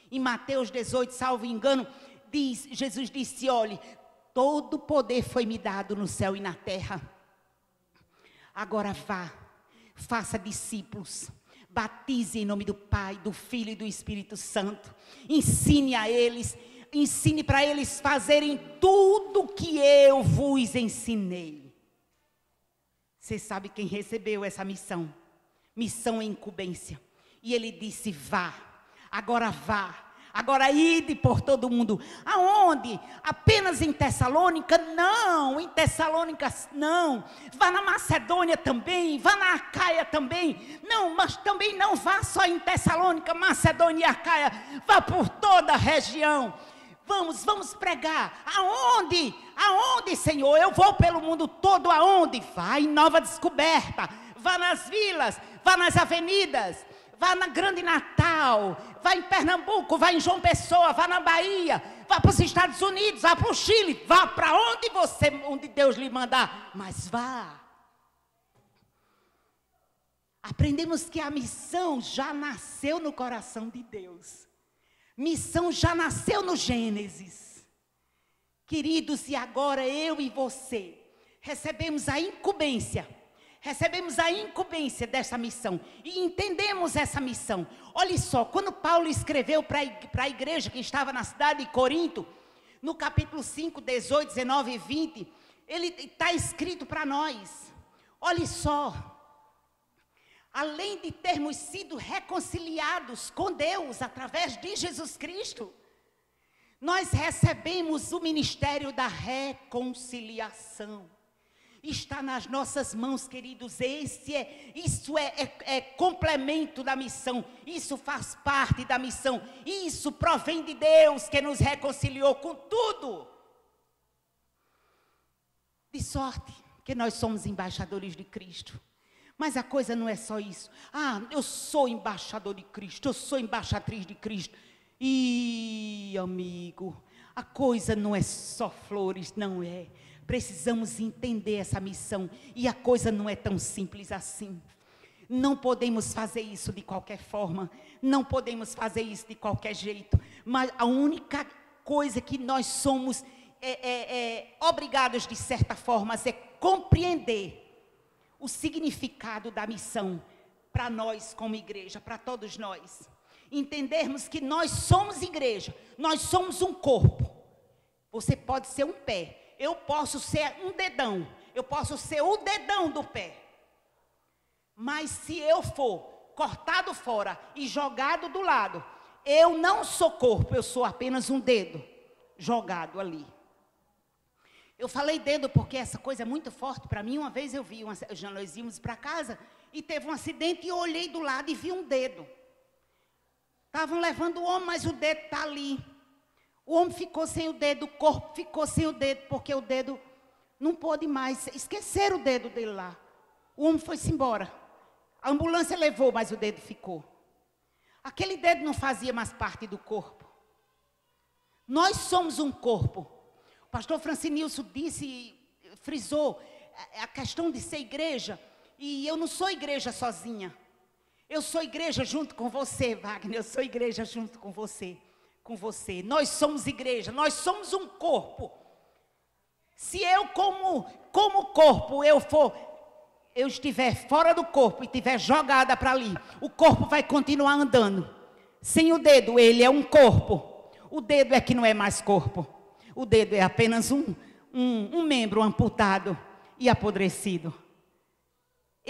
C: Em Mateus 18, salvo engano, Jesus disse: olhe, todo poder foi me dado no céu e na terra. Agora vá, faça discípulos. Batize em nome do Pai, do Filho e do Espírito Santo. Ensine para eles fazerem tudo que eu vos ensinei. Você sabe quem recebeu essa missão? Missão em incumbência. E ele disse: vá, agora vá. Agora ide por todo mundo. Aonde? Apenas em Tessalônica? Não, em Tessalônica não. Vá na Macedônia também, vá na Acaia também. Não, mas também não vá só em Tessalônica, Macedônia e Acaia. Vá por toda a região. Vamos pregar. Aonde? Aonde, Senhor? Eu vou pelo mundo todo. Aonde? Vá em Nova Descoberta. Vá nas vilas, vá nas avenidas. Vá na Grande Natal, vá em Pernambuco, vá em João Pessoa, vá na Bahia, vá para os Estados Unidos, vá para o Chile, vá para onde Deus lhe mandar, mas vá. Aprendemos que a missão já nasceu no coração de Deus. Missão já nasceu no Gênesis. Queridos, e agora eu e você recebemos a incumbência. Recebemos a incumbência dessa missão e entendemos essa missão. Olha só, quando Paulo escreveu para a igreja que estava na cidade de Corinto, no capítulo 5, 18, 19 e 20, ele está escrito para nós. Olha só, além de termos sido reconciliados com Deus através de Jesus Cristo, nós recebemos o ministério da reconciliação. Está nas nossas mãos, queridos. Isso é complemento da missão. Isso faz parte da missão. Isso provém de Deus, que nos reconciliou com tudo. De sorte que nós somos embaixadores de Cristo. Mas a coisa não é só isso. Eu sou embaixador de Cristo, eu sou embaixatriz de Cristo. Amigo, a coisa não é só flores, não é. Precisamos entender essa missão. E a coisa não é tão simples assim. Não podemos fazer isso de qualquer forma. Não podemos fazer isso de qualquer jeito. Mas a única coisa que nós somos obrigados, de certa forma, é compreender o significado da missão para nós como igreja, para todos nós. Entendermos que nós somos igreja, nós somos um corpo. Você pode ser um pé, eu posso ser um dedão, eu posso ser o dedão do pé. Mas se eu for cortado fora e jogado do lado, eu não sou corpo, eu sou apenas um dedo jogado ali. Eu falei dedo porque essa coisa é muito forte para mim. Uma vez eu vi, nós íamos para casa e teve um acidente e eu olhei do lado e vi um dedo. Estavam levando o homem, mas o dedo está ali. O homem ficou sem o dedo, o corpo ficou sem o dedo, porque o dedo não pôde mais. Esqueceram o dedo dele lá. O homem foi-se embora. A ambulância levou, mas o dedo ficou. Aquele dedo não fazia mais parte do corpo. Nós somos um corpo. O pastor Francinilson disse, frisou a questão de ser igreja. E eu não sou igreja sozinha. Eu sou igreja junto com você, Wagner. Eu sou igreja junto com você. Nós somos igreja, nós somos um corpo. Se eu como corpo, eu estiver fora do corpo e estiver jogada para ali, o corpo vai continuar andando. Sem o dedo, ele é um corpo. O dedo é que não é mais corpo. O dedo é apenas um membro amputado e apodrecido.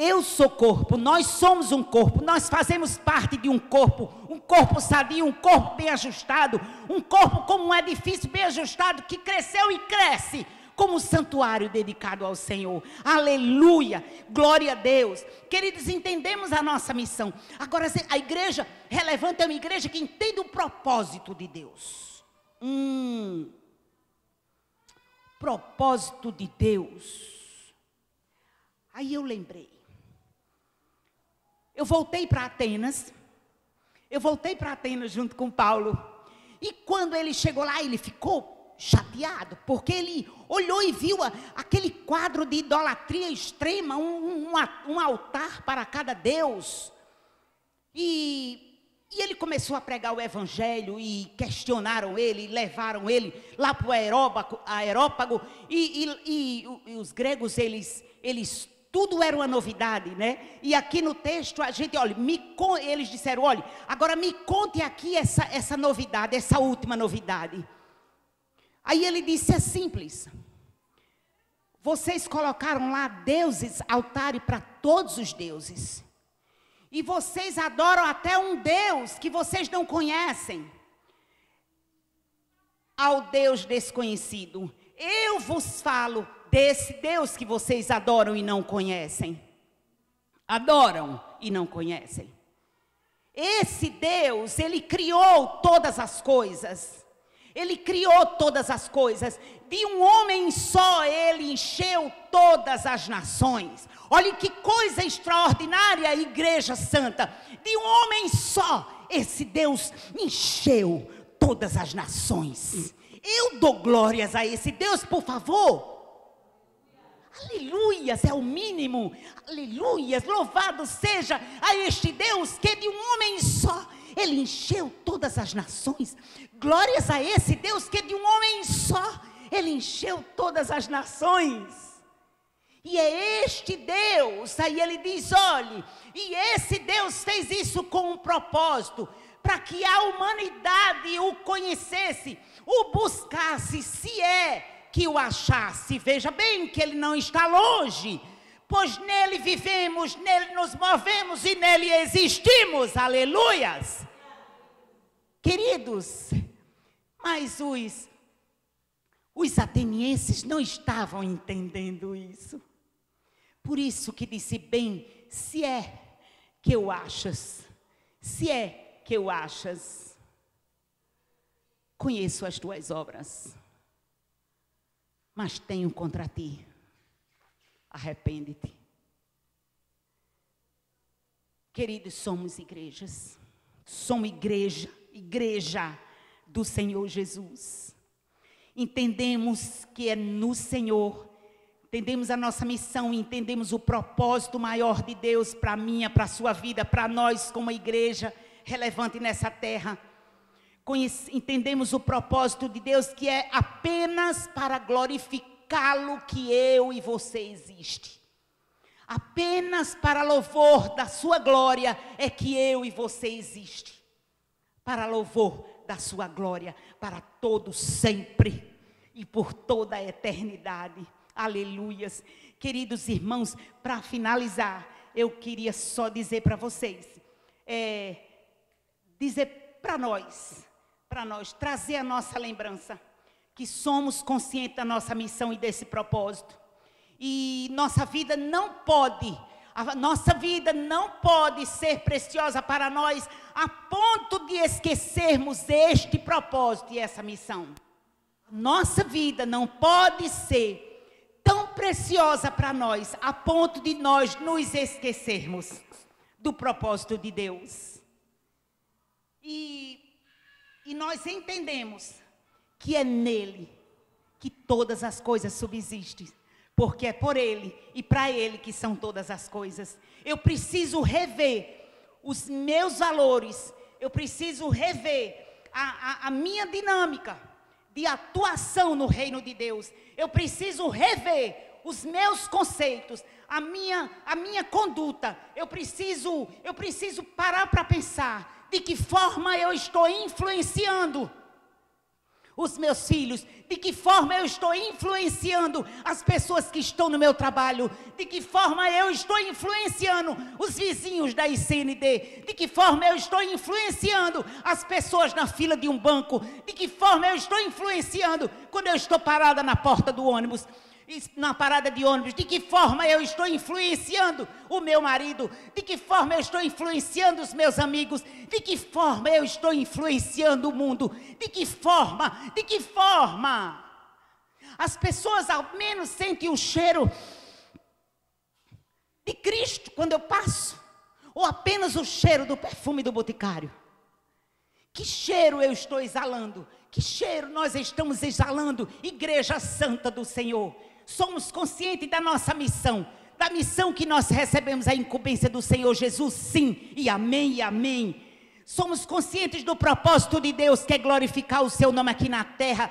C: Eu sou corpo, nós somos um corpo, nós fazemos parte de um corpo sadio, um corpo bem ajustado, um corpo como um edifício bem ajustado, que cresceu e cresce, como um santuário dedicado ao Senhor. Aleluia, glória a Deus. Queridos, entendemos a nossa missão. Agora, a igreja relevante é uma igreja que entende o propósito de Deus. Propósito de Deus. Aí eu lembrei. Eu voltei para Atenas junto com Paulo, e quando ele chegou lá, ele ficou chateado, porque ele olhou e viu aquele quadro de idolatria extrema, um altar para cada deus, e ele começou a pregar o evangelho, e questionaram ele, levaram ele lá para o Aerópago, e os gregos, eles tudo era uma novidade, né? E aqui no texto a gente, olha, eles disseram, olha, agora me conte aqui essa novidade, essa última novidade. Aí ele disse, é simples. Vocês colocaram lá deuses, altares para todos os deuses. E vocês adoram até um Deus que vocês não conhecem. Ao Deus desconhecido. Eu vos falo desse Deus que vocês adoram e não conhecem. Adoram e não conhecem. Esse Deus, ele criou todas as coisas. Ele criou todas as coisas. De um homem só, ele encheu todas as nações. Olha que coisa extraordinária, igreja santa. De um homem só, esse Deus encheu todas as nações. Eu dou glórias a esse Deus, por favor. Aleluias, é o mínimo. Aleluias, louvado seja a este Deus que de um homem só, ele encheu todas as nações. Glórias a esse Deus que de um homem só, ele encheu todas as nações. E é este Deus, aí ele diz, olhe, e esse Deus fez isso com um propósito, para que a humanidade o conhecesse, o buscasse, se é que o achasse. Veja bem que ele não está longe, pois nele vivemos, nele nos movemos e nele existimos. Aleluias. Queridos, mas os atenienses não estavam entendendo isso. Por isso que disse bem, se é que o achas, conheço as tuas obras, mas tenho contra ti, arrepende-te. Queridos, somos igrejas, somos igreja do Senhor Jesus. Entendemos que é no Senhor, entendemos a nossa missão, entendemos o propósito maior de Deus para a minha, para a sua vida, para nós como igreja relevante nessa terra. Entendemos o propósito de Deus, que é apenas para glorificá-lo que eu e você existe. Apenas para louvor da sua glória é que eu e você existe. Para louvor da sua glória, para todo sempre e por toda a eternidade. Aleluias. Queridos irmãos, para finalizar, eu queria só dizer para vocês, dizer para nós, trazer a nossa lembrança, que somos conscientes da nossa missão e desse propósito. E nossa vida não pode ser preciosa para nós a ponto de esquecermos este propósito e essa missão. Nossa vida não pode ser tão preciosa para nós a ponto de nós nos esquecermos do propósito de Deus. E nós entendemos que é nele que todas as coisas subsistem. Porque é por Ele e para Ele que são todas as coisas. Eu preciso rever os meus valores. Eu preciso rever a minha dinâmica de atuação no reino de Deus. Eu preciso rever os meus conceitos, a minha conduta. Eu preciso parar para pensar de que forma eu estou influenciando os meus filhos, de que forma eu estou influenciando as pessoas que estão no meu trabalho, de que forma eu estou influenciando os vizinhos da ICND, de que forma eu estou influenciando as pessoas na fila de um banco, de que forma eu estou influenciando quando eu estou parada na porta do ônibus, na parada de ônibus, de que forma eu estou influenciando o meu marido, de que forma eu estou influenciando os meus amigos, de que forma eu estou influenciando o mundo, de que forma as pessoas ao menos sentem o cheiro de Cristo quando eu passo, ou apenas o cheiro do perfume do boticário. Que cheiro eu estou exalando? Que cheiro nós estamos exalando, Igreja Santa do Senhor? Somos conscientes da nossa missão, da missão que nós recebemos a incumbência do Senhor Jesus, sim, e amém, e amém. Somos conscientes do propósito de Deus, que é glorificar o seu nome aqui na terra,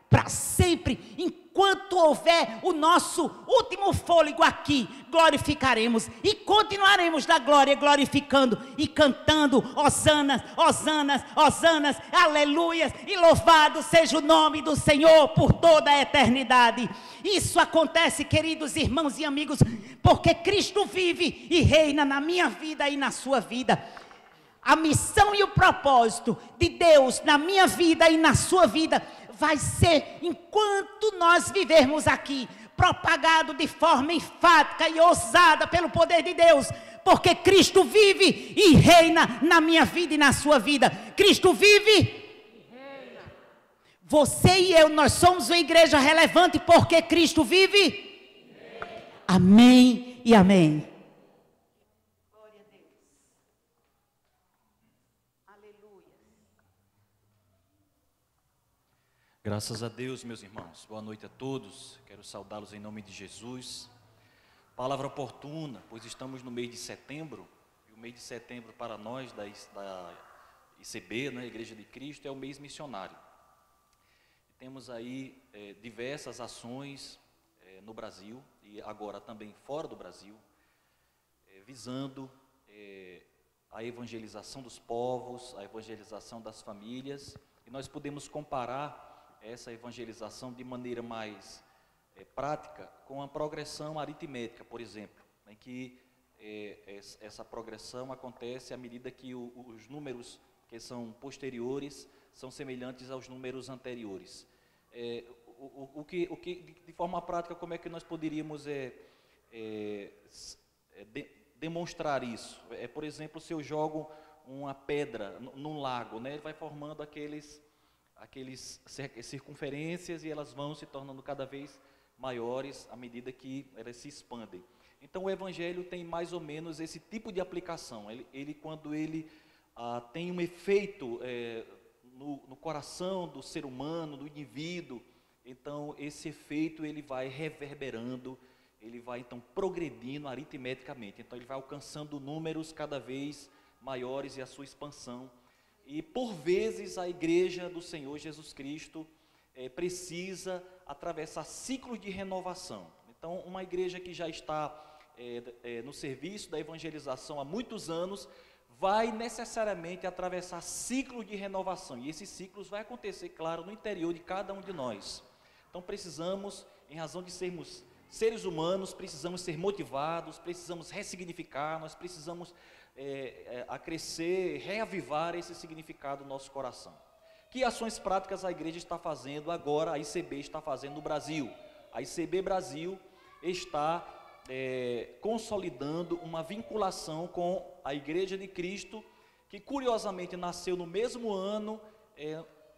C: para sempre, enquanto houver o nosso último fôlego aqui, glorificaremos e continuaremos da glória, glorificando e cantando hosanas, hosanas, hosanas, aleluias, e louvado seja o nome do Senhor por toda a eternidade. Isso acontece, queridos irmãos e amigos, porque Cristo vive e reina na minha vida e na sua vida. A missão e o propósito de Deus na minha vida e na sua vida vai ser, enquanto nós vivermos aqui, propagado de forma enfática e ousada pelo poder de Deus, porque Cristo vive e reina na minha vida e na sua vida. Cristo vive e reina. Você e eu, nós somos uma igreja relevante porque Cristo vive e reina. Amém e amém.
D: Graças a Deus, meus irmãos. Boa noite a todos. Quero saudá-los em nome de Jesus. Palavra oportuna, pois estamos no mês de setembro. E o mês de setembro para nós da ICB, né, Igreja de Cristo, é o mês missionário. Temos aí diversas ações no Brasil e agora também fora do Brasil, visando a evangelização dos povos, a evangelização das famílias. E nós podemos comparar essa evangelização de maneira mais prática com a progressão aritmética, por exemplo, em que essa progressão acontece à medida que os números que são posteriores são semelhantes aos números anteriores. O que de forma prática, como é que nós poderíamos demonstrar isso? Por exemplo, se eu jogo uma pedra num lago, né, ele vai formando aqueles circunferências e elas vão se tornando cada vez maiores à medida que elas se expandem. Então o Evangelho tem mais ou menos esse tipo de aplicação. Quando ele tem um efeito no coração do ser humano, do indivíduo, então esse efeito ele vai reverberando, ele vai então progredindo aritmeticamente. Então ele vai alcançando números cada vez maiores e a sua expansão. E por vezes a igreja do Senhor Jesus Cristo, precisa atravessar ciclos de renovação. Então, uma igreja que já está no serviço da evangelização há muitos anos, vai necessariamente atravessar ciclos de renovação, e esses ciclos vai acontecer, claro, no interior de cada um de nós. Então precisamos, em razão de sermos seres humanos, precisamos ser motivados, precisamos ressignificar, nós precisamos crescer, reavivar esse significado no nosso coração. Que ações práticas a igreja está fazendo agora, a ICB está fazendo no Brasil? A ICB Brasil está consolidando uma vinculação com a Igreja de Cristo, que curiosamente nasceu no mesmo ano,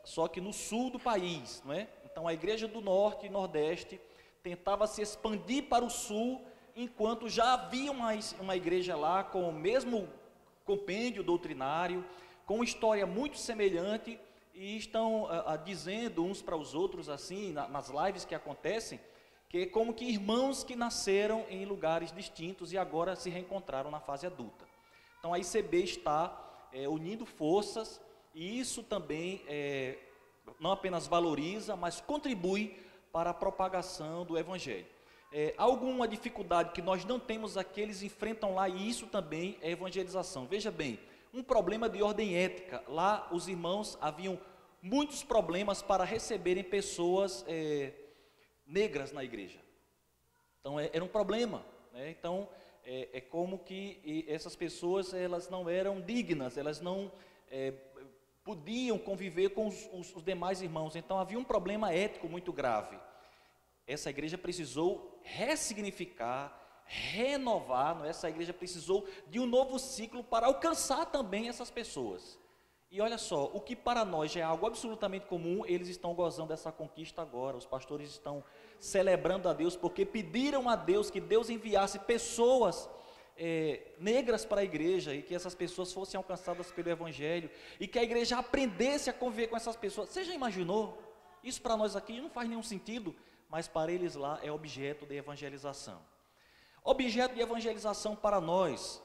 D: só que no sul do país, não é? Então a Igreja do Norte e Nordeste tentava se expandir para o sul, enquanto já havia uma igreja lá com o mesmo compêndio doutrinário, com história muito semelhante, e estão dizendo uns para os outros assim, nas lives que acontecem, que é como que irmãos que nasceram em lugares distintos e agora se reencontraram na fase adulta. Então a ICB está unindo forças, e isso também não apenas valoriza, mas contribui para a propagação do Evangelho. Alguma dificuldade que nós não temos aqui, eles enfrentam lá, e isso também é evangelização. Veja bem, um problema de ordem ética. Lá os irmãos haviam muitos problemas para receberem pessoas negras na igreja. Então era um problema, né? Então é como que essas pessoas, elas não eram dignas, elas não podiam conviver com os demais irmãos. Então havia um problema ético muito grave. Essa igreja precisou ressignificar, renovar, não é? Essa igreja precisou de um novo ciclo para alcançar também essas pessoas. E olha só, o que para nós já é algo absolutamente comum, eles estão gozando dessa conquista agora. Os pastores estão celebrando a Deus, porque pediram a Deus que Deus enviasse pessoas negras para a igreja, e que essas pessoas fossem alcançadas pelo Evangelho, e que a igreja aprendesse a conviver com essas pessoas. Você já imaginou? Isso para nós aqui não faz nenhum sentido, mas para eles lá é objeto de evangelização. Objeto de evangelização para nós,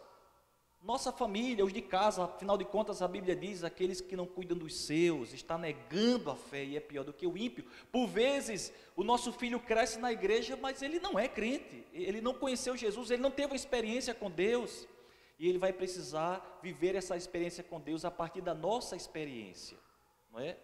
D: nossa família, os de casa. Afinal de contas a Bíblia diz: aqueles que não cuidam dos seus, está negando a fé, e é pior do que o ímpio. Por vezes o nosso filho cresce na igreja, mas ele não é crente, ele não conheceu Jesus, ele não teve uma experiência com Deus, e ele vai precisar viver essa experiência com Deus a partir da nossa experiência, não é?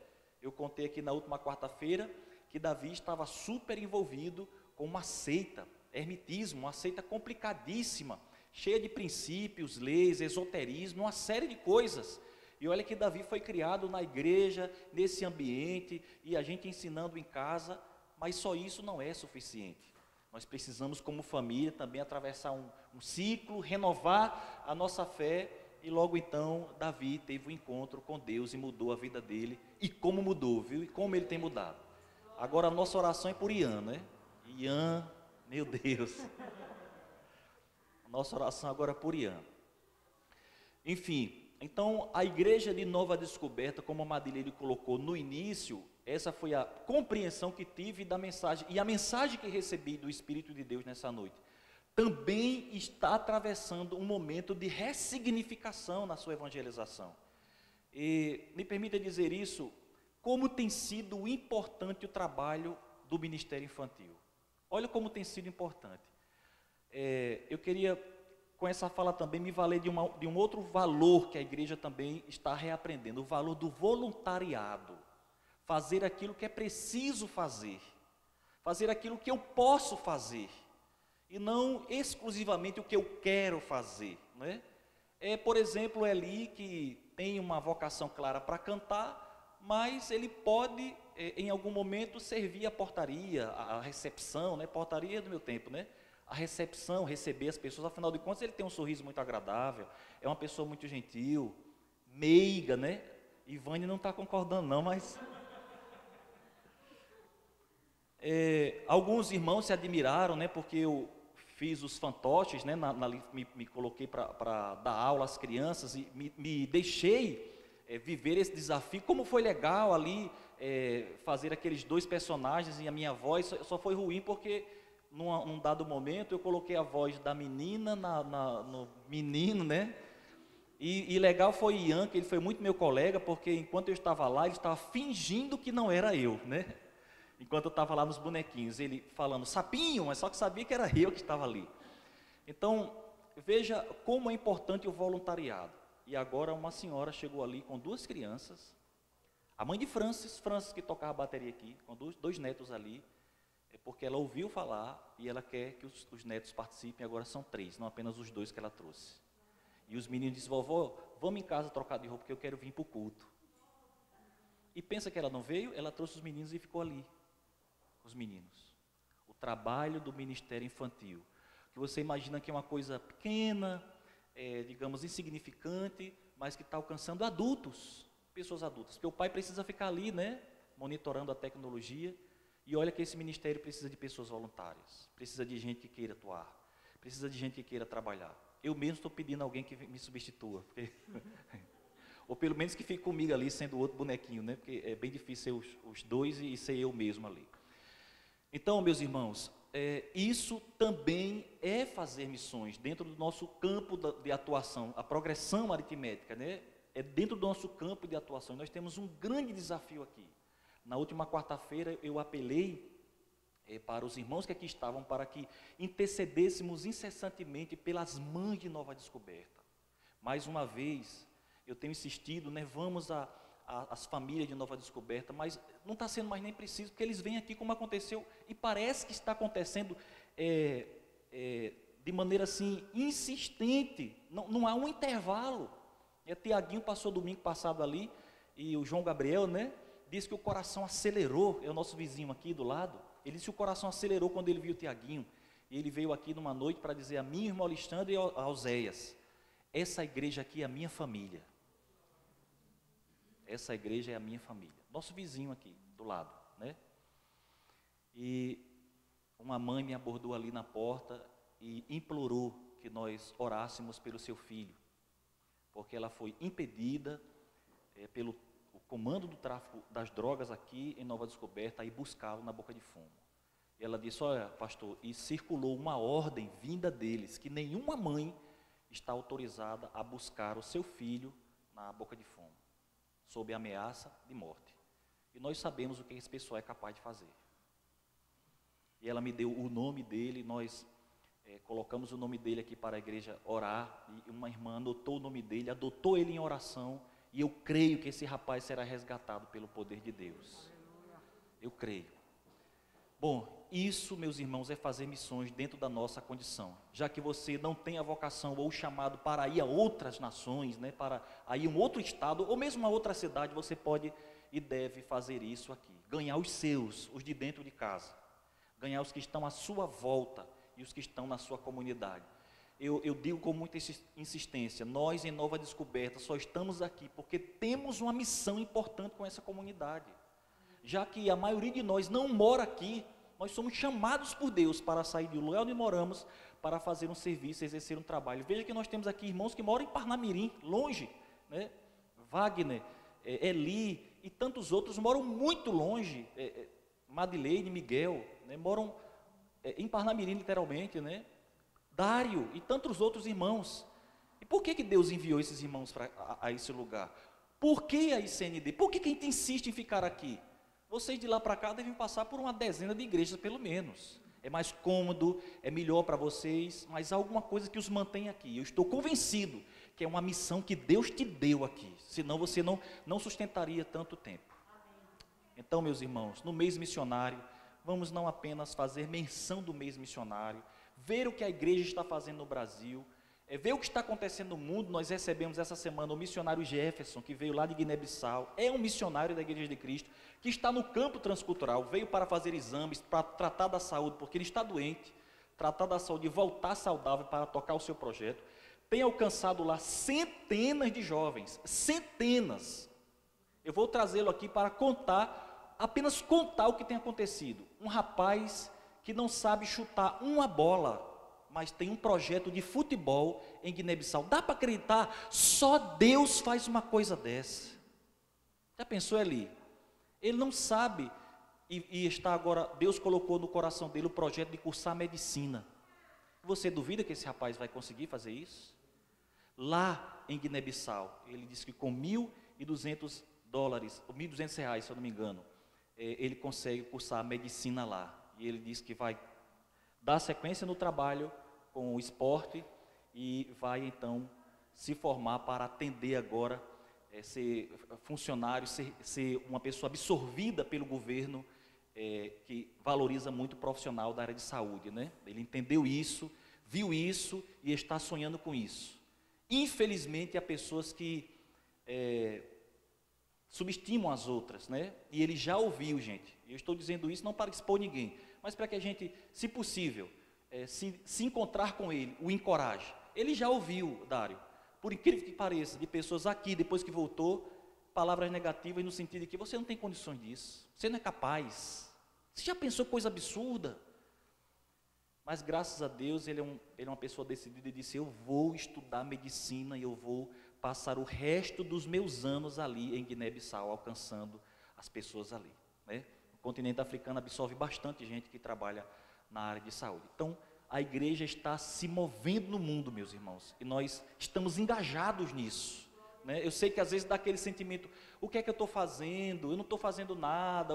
D: Eu contei aqui na última quarta-feira que Davi estava super envolvido com uma seita, hermetismo, uma seita complicadíssima, cheia de princípios, leis, esoterismo, uma série de coisas. E olha que Davi foi criado na igreja, nesse ambiente, e a gente ensinando em casa, mas só isso não é suficiente. Nós precisamos, como família, também atravessar um ciclo, renovar a nossa fé, e logo então Davi teve um encontro com Deus e mudou a vida dele. E como mudou, viu? E como ele tem mudado. Agora a nossa oração é por Ian, né? Ian, meu Deus. Nossa oração agora é por Ian. Enfim, então a igreja de Nova Descoberta, como a Madeleine colocou no início, essa foi a compreensão que tive da mensagem, e a mensagem que recebi do Espírito de Deus nessa noite, também está atravessando um momento de ressignificação na sua evangelização. E me permita dizer isso, como tem sido importante o trabalho do Ministério Infantil. Olha como tem sido importante. Eu queria, com essa fala também, me valer de um outro valor que a igreja também está reaprendendo, o valor do voluntariado. Fazer aquilo que é preciso fazer aquilo que eu posso fazer, e não exclusivamente o que eu quero fazer, não é? Por exemplo, Eli, que tem uma vocação clara para cantar, mas ele pode, em algum momento, servir a portaria, a recepção, né? Portaria do meu tempo, né? A recepção, receber as pessoas. Afinal de contas, ele tem um sorriso muito agradável, é uma pessoa muito gentil, meiga, né? Ivane não está concordando não, mas... alguns irmãos se admiraram, né? Porque eu fiz os fantoches, né? Me coloquei para dar aula às crianças, e me deixei viver esse desafio. Como foi legal ali fazer aqueles dois personagens, e a minha voz só foi ruim porque... Num dado momento eu coloquei a voz da menina no menino, né? E legal foi Ian, que ele foi muito meu colega, porque enquanto eu estava lá, ele estava fingindo que não era eu, né? Enquanto eu estava lá nos bonequinhos, ele falando sapinho, mas só que sabia que era eu que estava ali. Então, veja como é importante o voluntariado. E agora uma senhora chegou ali com 2 crianças, a mãe de Francis que tocava bateria aqui, com 2 netos ali, porque ela ouviu falar e ela quer que os netos participem, agora são 3, não apenas os 2 que ela trouxe. E os meninos disseram, vovó, vamos em casa trocar de roupa, porque eu quero vir para o culto. E pensa que ela não veio, ela trouxe os meninos e ficou ali, os meninos. O trabalho do ministério infantil, que você imagina que é uma coisa pequena, digamos, insignificante, mas que está alcançando adultos, pessoas adultas. Porque o pai precisa ficar ali, né, monitorando a tecnologia, e olha que esse ministério precisa de pessoas voluntárias, precisa de gente que queira atuar, precisa de gente que queira trabalhar. Eu mesmo estou pedindo alguém que me substitua, porque ou pelo menos que fique comigo ali, sendo o outro bonequinho, né, porque é bem difícil ser os 2 e ser eu mesmo ali. Então, meus irmãos, isso também é fazer missões dentro do nosso campo de atuação, a progressão aritmética, né? É dentro do nosso campo de atuação. Nós temos um grande desafio aqui. Na última quarta-feira eu apelei para os irmãos que aqui estavam para que intercedêssemos incessantemente pelas mães de Nova Descoberta. Mais uma vez, eu tenho insistido, né? Vamos às famílias de Nova Descoberta, mas não está sendo mais nem preciso, porque eles vêm aqui como aconteceu, e parece que está acontecendo de maneira assim, insistente, não há um intervalo. E a Tiaguinho passou domingo passado ali, e o João Gabriel, né, disse que o coração acelerou, é o nosso vizinho aqui do lado, ele disse que o coração acelerou quando ele viu o Tiaguinho, e ele veio aqui numa noite para dizer a mim, irmão Alexandre e a Oséias, essa igreja aqui é a minha família. Essa igreja é a minha família. Nosso vizinho aqui, do lado, né? E uma mãe me abordou ali na porta e implorou que nós orássemos pelo seu filho, porque ela foi impedida pelo o comando do tráfico das drogas aqui em Nova Descoberta a ir buscá-lo na Boca de Fumo. E ela disse, olha, pastor, e circulou uma ordem vinda deles, que nenhuma mãe está autorizada a buscar o seu filho na Boca de Fumo, sob ameaça de morte. E nós sabemos o que esse pessoal é capaz de fazer. E ela me deu o nome dele, nós colocamos o nome dele aqui para a igreja orar, e uma irmã anotou o nome dele, adotou ele em oração, e eu creio que esse rapaz será resgatado pelo poder de Deus. Eu creio. Bom, isso, meus irmãos, é fazer missões dentro da nossa condição. Já que você não tem a vocação ou o chamado para ir a outras nações, né, para ir a um outro estado, ou mesmo a outra cidade, você pode e deve fazer isso aqui. Ganhar os seus, os de dentro de casa. Ganhar os que estão à sua volta e os que estão na sua comunidade. Eu digo com muita insistência, nós em Nova Descoberta só estamos aqui porque temos uma missão importante com essa comunidade. Já que a maioria de nós não mora aqui, nós somos chamados por Deus para sair do lugar onde moramos, para fazer um serviço, exercer um trabalho. Veja que nós temos aqui irmãos que moram em Parnamirim, longe, né? Wagner, Eli e tantos outros moram muito longe, Madeleine, Miguel, né? Moram em Parnamirim literalmente, né? Dário e tantos outros irmãos. E por que Deus enviou esses irmãos a esse lugar? Por que a ICND? Por que a gente insiste em ficar aqui? Vocês de lá para cá devem passar por uma dezena de igrejas, pelo menos. É mais cômodo, é melhor para vocês, mas há alguma coisa que os mantém aqui. Eu estou convencido que é uma missão que Deus te deu aqui, senão você não sustentaria tanto tempo. Então, meus irmãos, no mês missionário, vamos não apenas fazer menção do mês missionário, ver o que a igreja está fazendo no Brasil, ver o que está acontecendo no mundo. Nós recebemos essa semana o missionário Jefferson, que veio lá de Guiné-Bissau, é um missionário da Igreja de Cristo, que está no campo transcultural, veio para fazer exames, para tratar da saúde, porque ele está doente, tratar da saúde e voltar saudável para tocar o seu projeto. Tem alcançado lá centenas de jovens, centenas. Eu vou trazê-lo aqui para apenas contar o que tem acontecido. Um rapaz que não sabe chutar uma bola, mas tem um projeto de futebol em Guiné-Bissau. Dá para acreditar? Só Deus faz uma coisa dessa. Já pensou ali? Ele não sabe e está agora, Deus colocou no coração dele o projeto de cursar medicina. Você duvida que esse rapaz vai conseguir fazer isso? Lá em Guiné-Bissau, ele disse que com $1.200, ou R$1.200, se eu não me engano, ele consegue cursar medicina lá. E ele diz que vai dar sequência no trabalho com o esporte e vai então se formar para atender agora, ser funcionário, ser uma pessoa absorvida pelo governo, que valoriza muito o profissional da área de saúde, né? Ele entendeu isso, viu isso e está sonhando com isso. Infelizmente, há pessoas que subestimam as outras, né? E ele já ouviu, gente. Eu estou dizendo isso não para expor ninguém, mas para que a gente, se possível, se encontrar com ele, o encoraje. Ele já ouviu, Dário, por incrível que pareça, de pessoas aqui, depois que voltou, palavras negativas no sentido de que você não tem condições disso, você não é capaz, você já pensou coisa absurda? Mas graças a Deus, ele é uma pessoa decidida e disse, eu vou estudar medicina e eu vou passar o resto dos meus anos ali em Guiné-Bissau, alcançando as pessoas ali, né? O continente africano absorve bastante gente que trabalha na área de saúde. Então, a igreja está se movendo no mundo, meus irmãos, e nós estamos engajados nisso, né? Eu sei que às vezes dá aquele sentimento, o que é que eu estou fazendo? Eu não estou fazendo nada,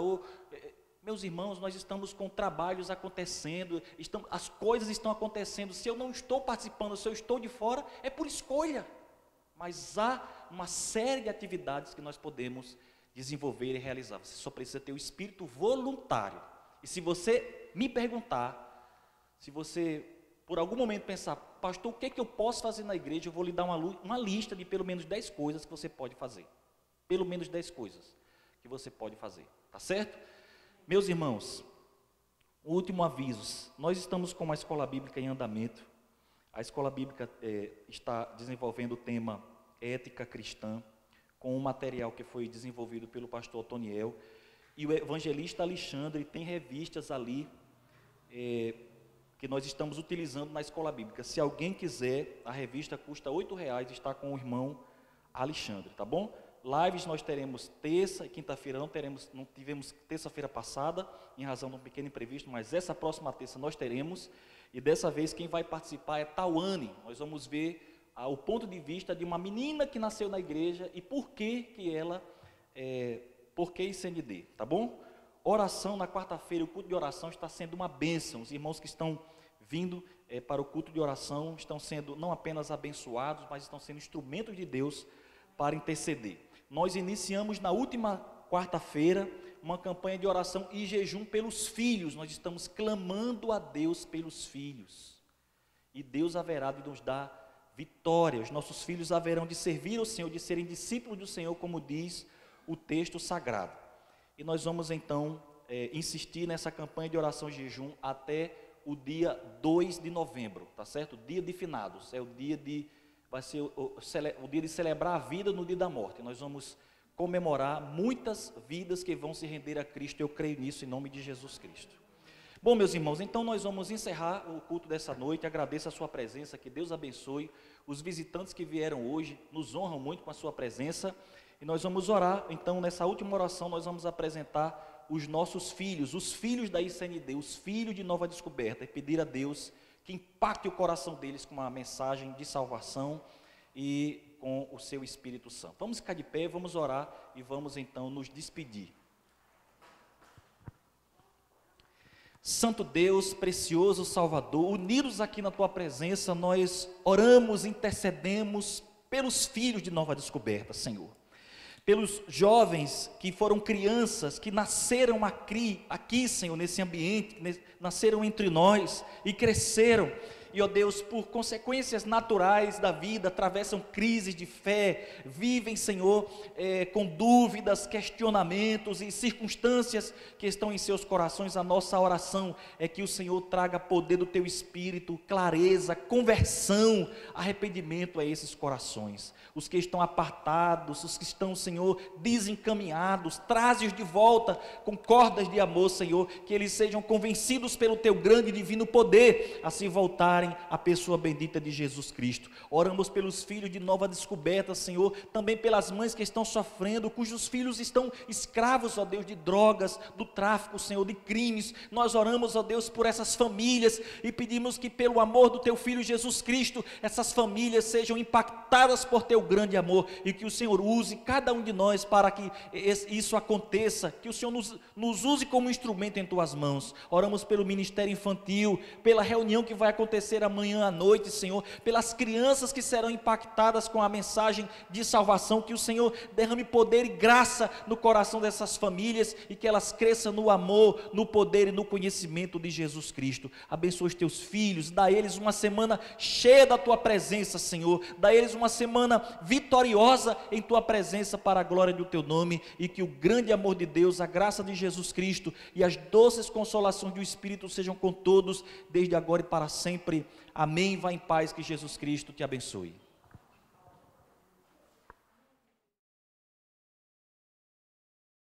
D: meus irmãos, nós estamos com trabalhos acontecendo, as coisas estão acontecendo, se eu não estou participando, se eu estou de fora, é por escolha, mas há uma série de atividades que nós podemos desenvolver e realizar. Você só precisa ter o espírito voluntário. E se você me perguntar, se você por algum momento pensar, pastor, o que é que eu posso fazer na igreja? Eu vou lhe dar uma lista de pelo menos 10 coisas que você pode fazer. Pelo menos 10 coisas que você pode fazer, tá certo? Meus irmãos, o último aviso, nós estamos com uma escola bíblica em andamento. A escola bíblica está desenvolvendo o tema ética cristã, com um material que foi desenvolvido pelo pastor Otoniel, e o evangelista Alexandre tem revistas ali, que nós estamos utilizando na escola bíblica. Se alguém quiser, a revista custa R$8, está com o irmão Alexandre, tá bom? Lives nós teremos terça e quinta-feira, não tivemos terça-feira passada, em razão de um pequeno imprevisto, mas essa próxima terça nós teremos, e dessa vez quem vai participar é Tawane. Nós vamos ver o ponto de vista de uma menina que nasceu na igreja e por que ela, por que ICND, tá bom? Oração na quarta-feira, o culto de oração está sendo uma bênção. Os irmãos que estão vindo para o culto de oração estão sendo não apenas abençoados, mas estão sendo instrumentos de Deus para interceder. Nós iniciamos na última quarta-feira uma campanha de oração e jejum pelos filhos. Nós estamos clamando a Deus pelos filhos. E Deus haverá de nos dar vitória. Os nossos filhos haverão de servir ao Senhor, de serem discípulos do Senhor, como diz o texto sagrado. E nós vamos então insistir nessa campanha de oração e jejum até o dia 2 de novembro, tá certo? O dia de finados, vai ser o dia de celebrar a vida no dia da morte. Nós vamos comemorar muitas vidas que vão se render a Cristo, eu creio nisso em nome de Jesus Cristo. Bom, meus irmãos, então nós vamos encerrar o culto dessa noite. Agradeço a sua presença, que Deus abençoe. Os visitantes que vieram hoje nos honram muito com a sua presença. E nós vamos orar, então nessa última oração nós vamos apresentar os nossos filhos, os filhos da ICND, os filhos de Nova Descoberta, e pedir a Deus que impacte o coração deles com uma mensagem de salvação e com o seu Espírito Santo. Vamos ficar de pé, vamos orar e vamos então nos despedir. Santo Deus, precioso Salvador, unidos aqui na Tua presença, nós oramos, intercedemos pelos filhos de Nova Descoberta, Senhor. Pelos jovens que foram crianças, que nasceram aqui, Senhor, nesse ambiente, nasceram entre nós e cresceram. E, ó Deus, por consequências naturais da vida, atravessam crises de fé, vivem, Senhor, com dúvidas, questionamentos e circunstâncias que estão em seus corações. A nossa oração é que o Senhor traga poder do Teu Espírito, clareza, conversão, arrependimento a esses corações. Os que estão apartados, os que estão, Senhor, desencaminhados, traze-os de volta com cordas de amor, Senhor, que eles sejam convencidos pelo Teu grande e divino poder a se voltarem procurarem a pessoa bendita de Jesus Cristo. Oramos pelos filhos de Nova Descoberta, Senhor, também pelas mães que estão sofrendo, cujos filhos estão escravos, ó Deus, de drogas, do tráfico, Senhor, de crimes. Nós oramos, ó Deus, por essas famílias e pedimos que pelo amor do Teu Filho Jesus Cristo, essas famílias sejam impactadas por Teu grande amor e que o Senhor use cada um de nós para que isso aconteça, que o Senhor nos use como instrumento em Tuas mãos. Oramos pelo ministério infantil, pela reunião que vai acontecer amanhã à noite, Senhor, pelas crianças que serão impactadas com a mensagem de salvação, que o Senhor derrame poder e graça no coração dessas famílias e que elas cresçam no amor, no poder e no conhecimento de Jesus Cristo. Abençoa os Teus filhos, dá a eles uma semana cheia da Tua presença, Senhor, dá a eles uma semana vitoriosa em Tua presença para a glória do Teu nome, e que o grande amor de Deus, a graça de Jesus Cristo e as doces consolações do Espírito sejam com todos, desde agora e para sempre. Amém. Vá em paz, que Jesus Cristo te abençoe.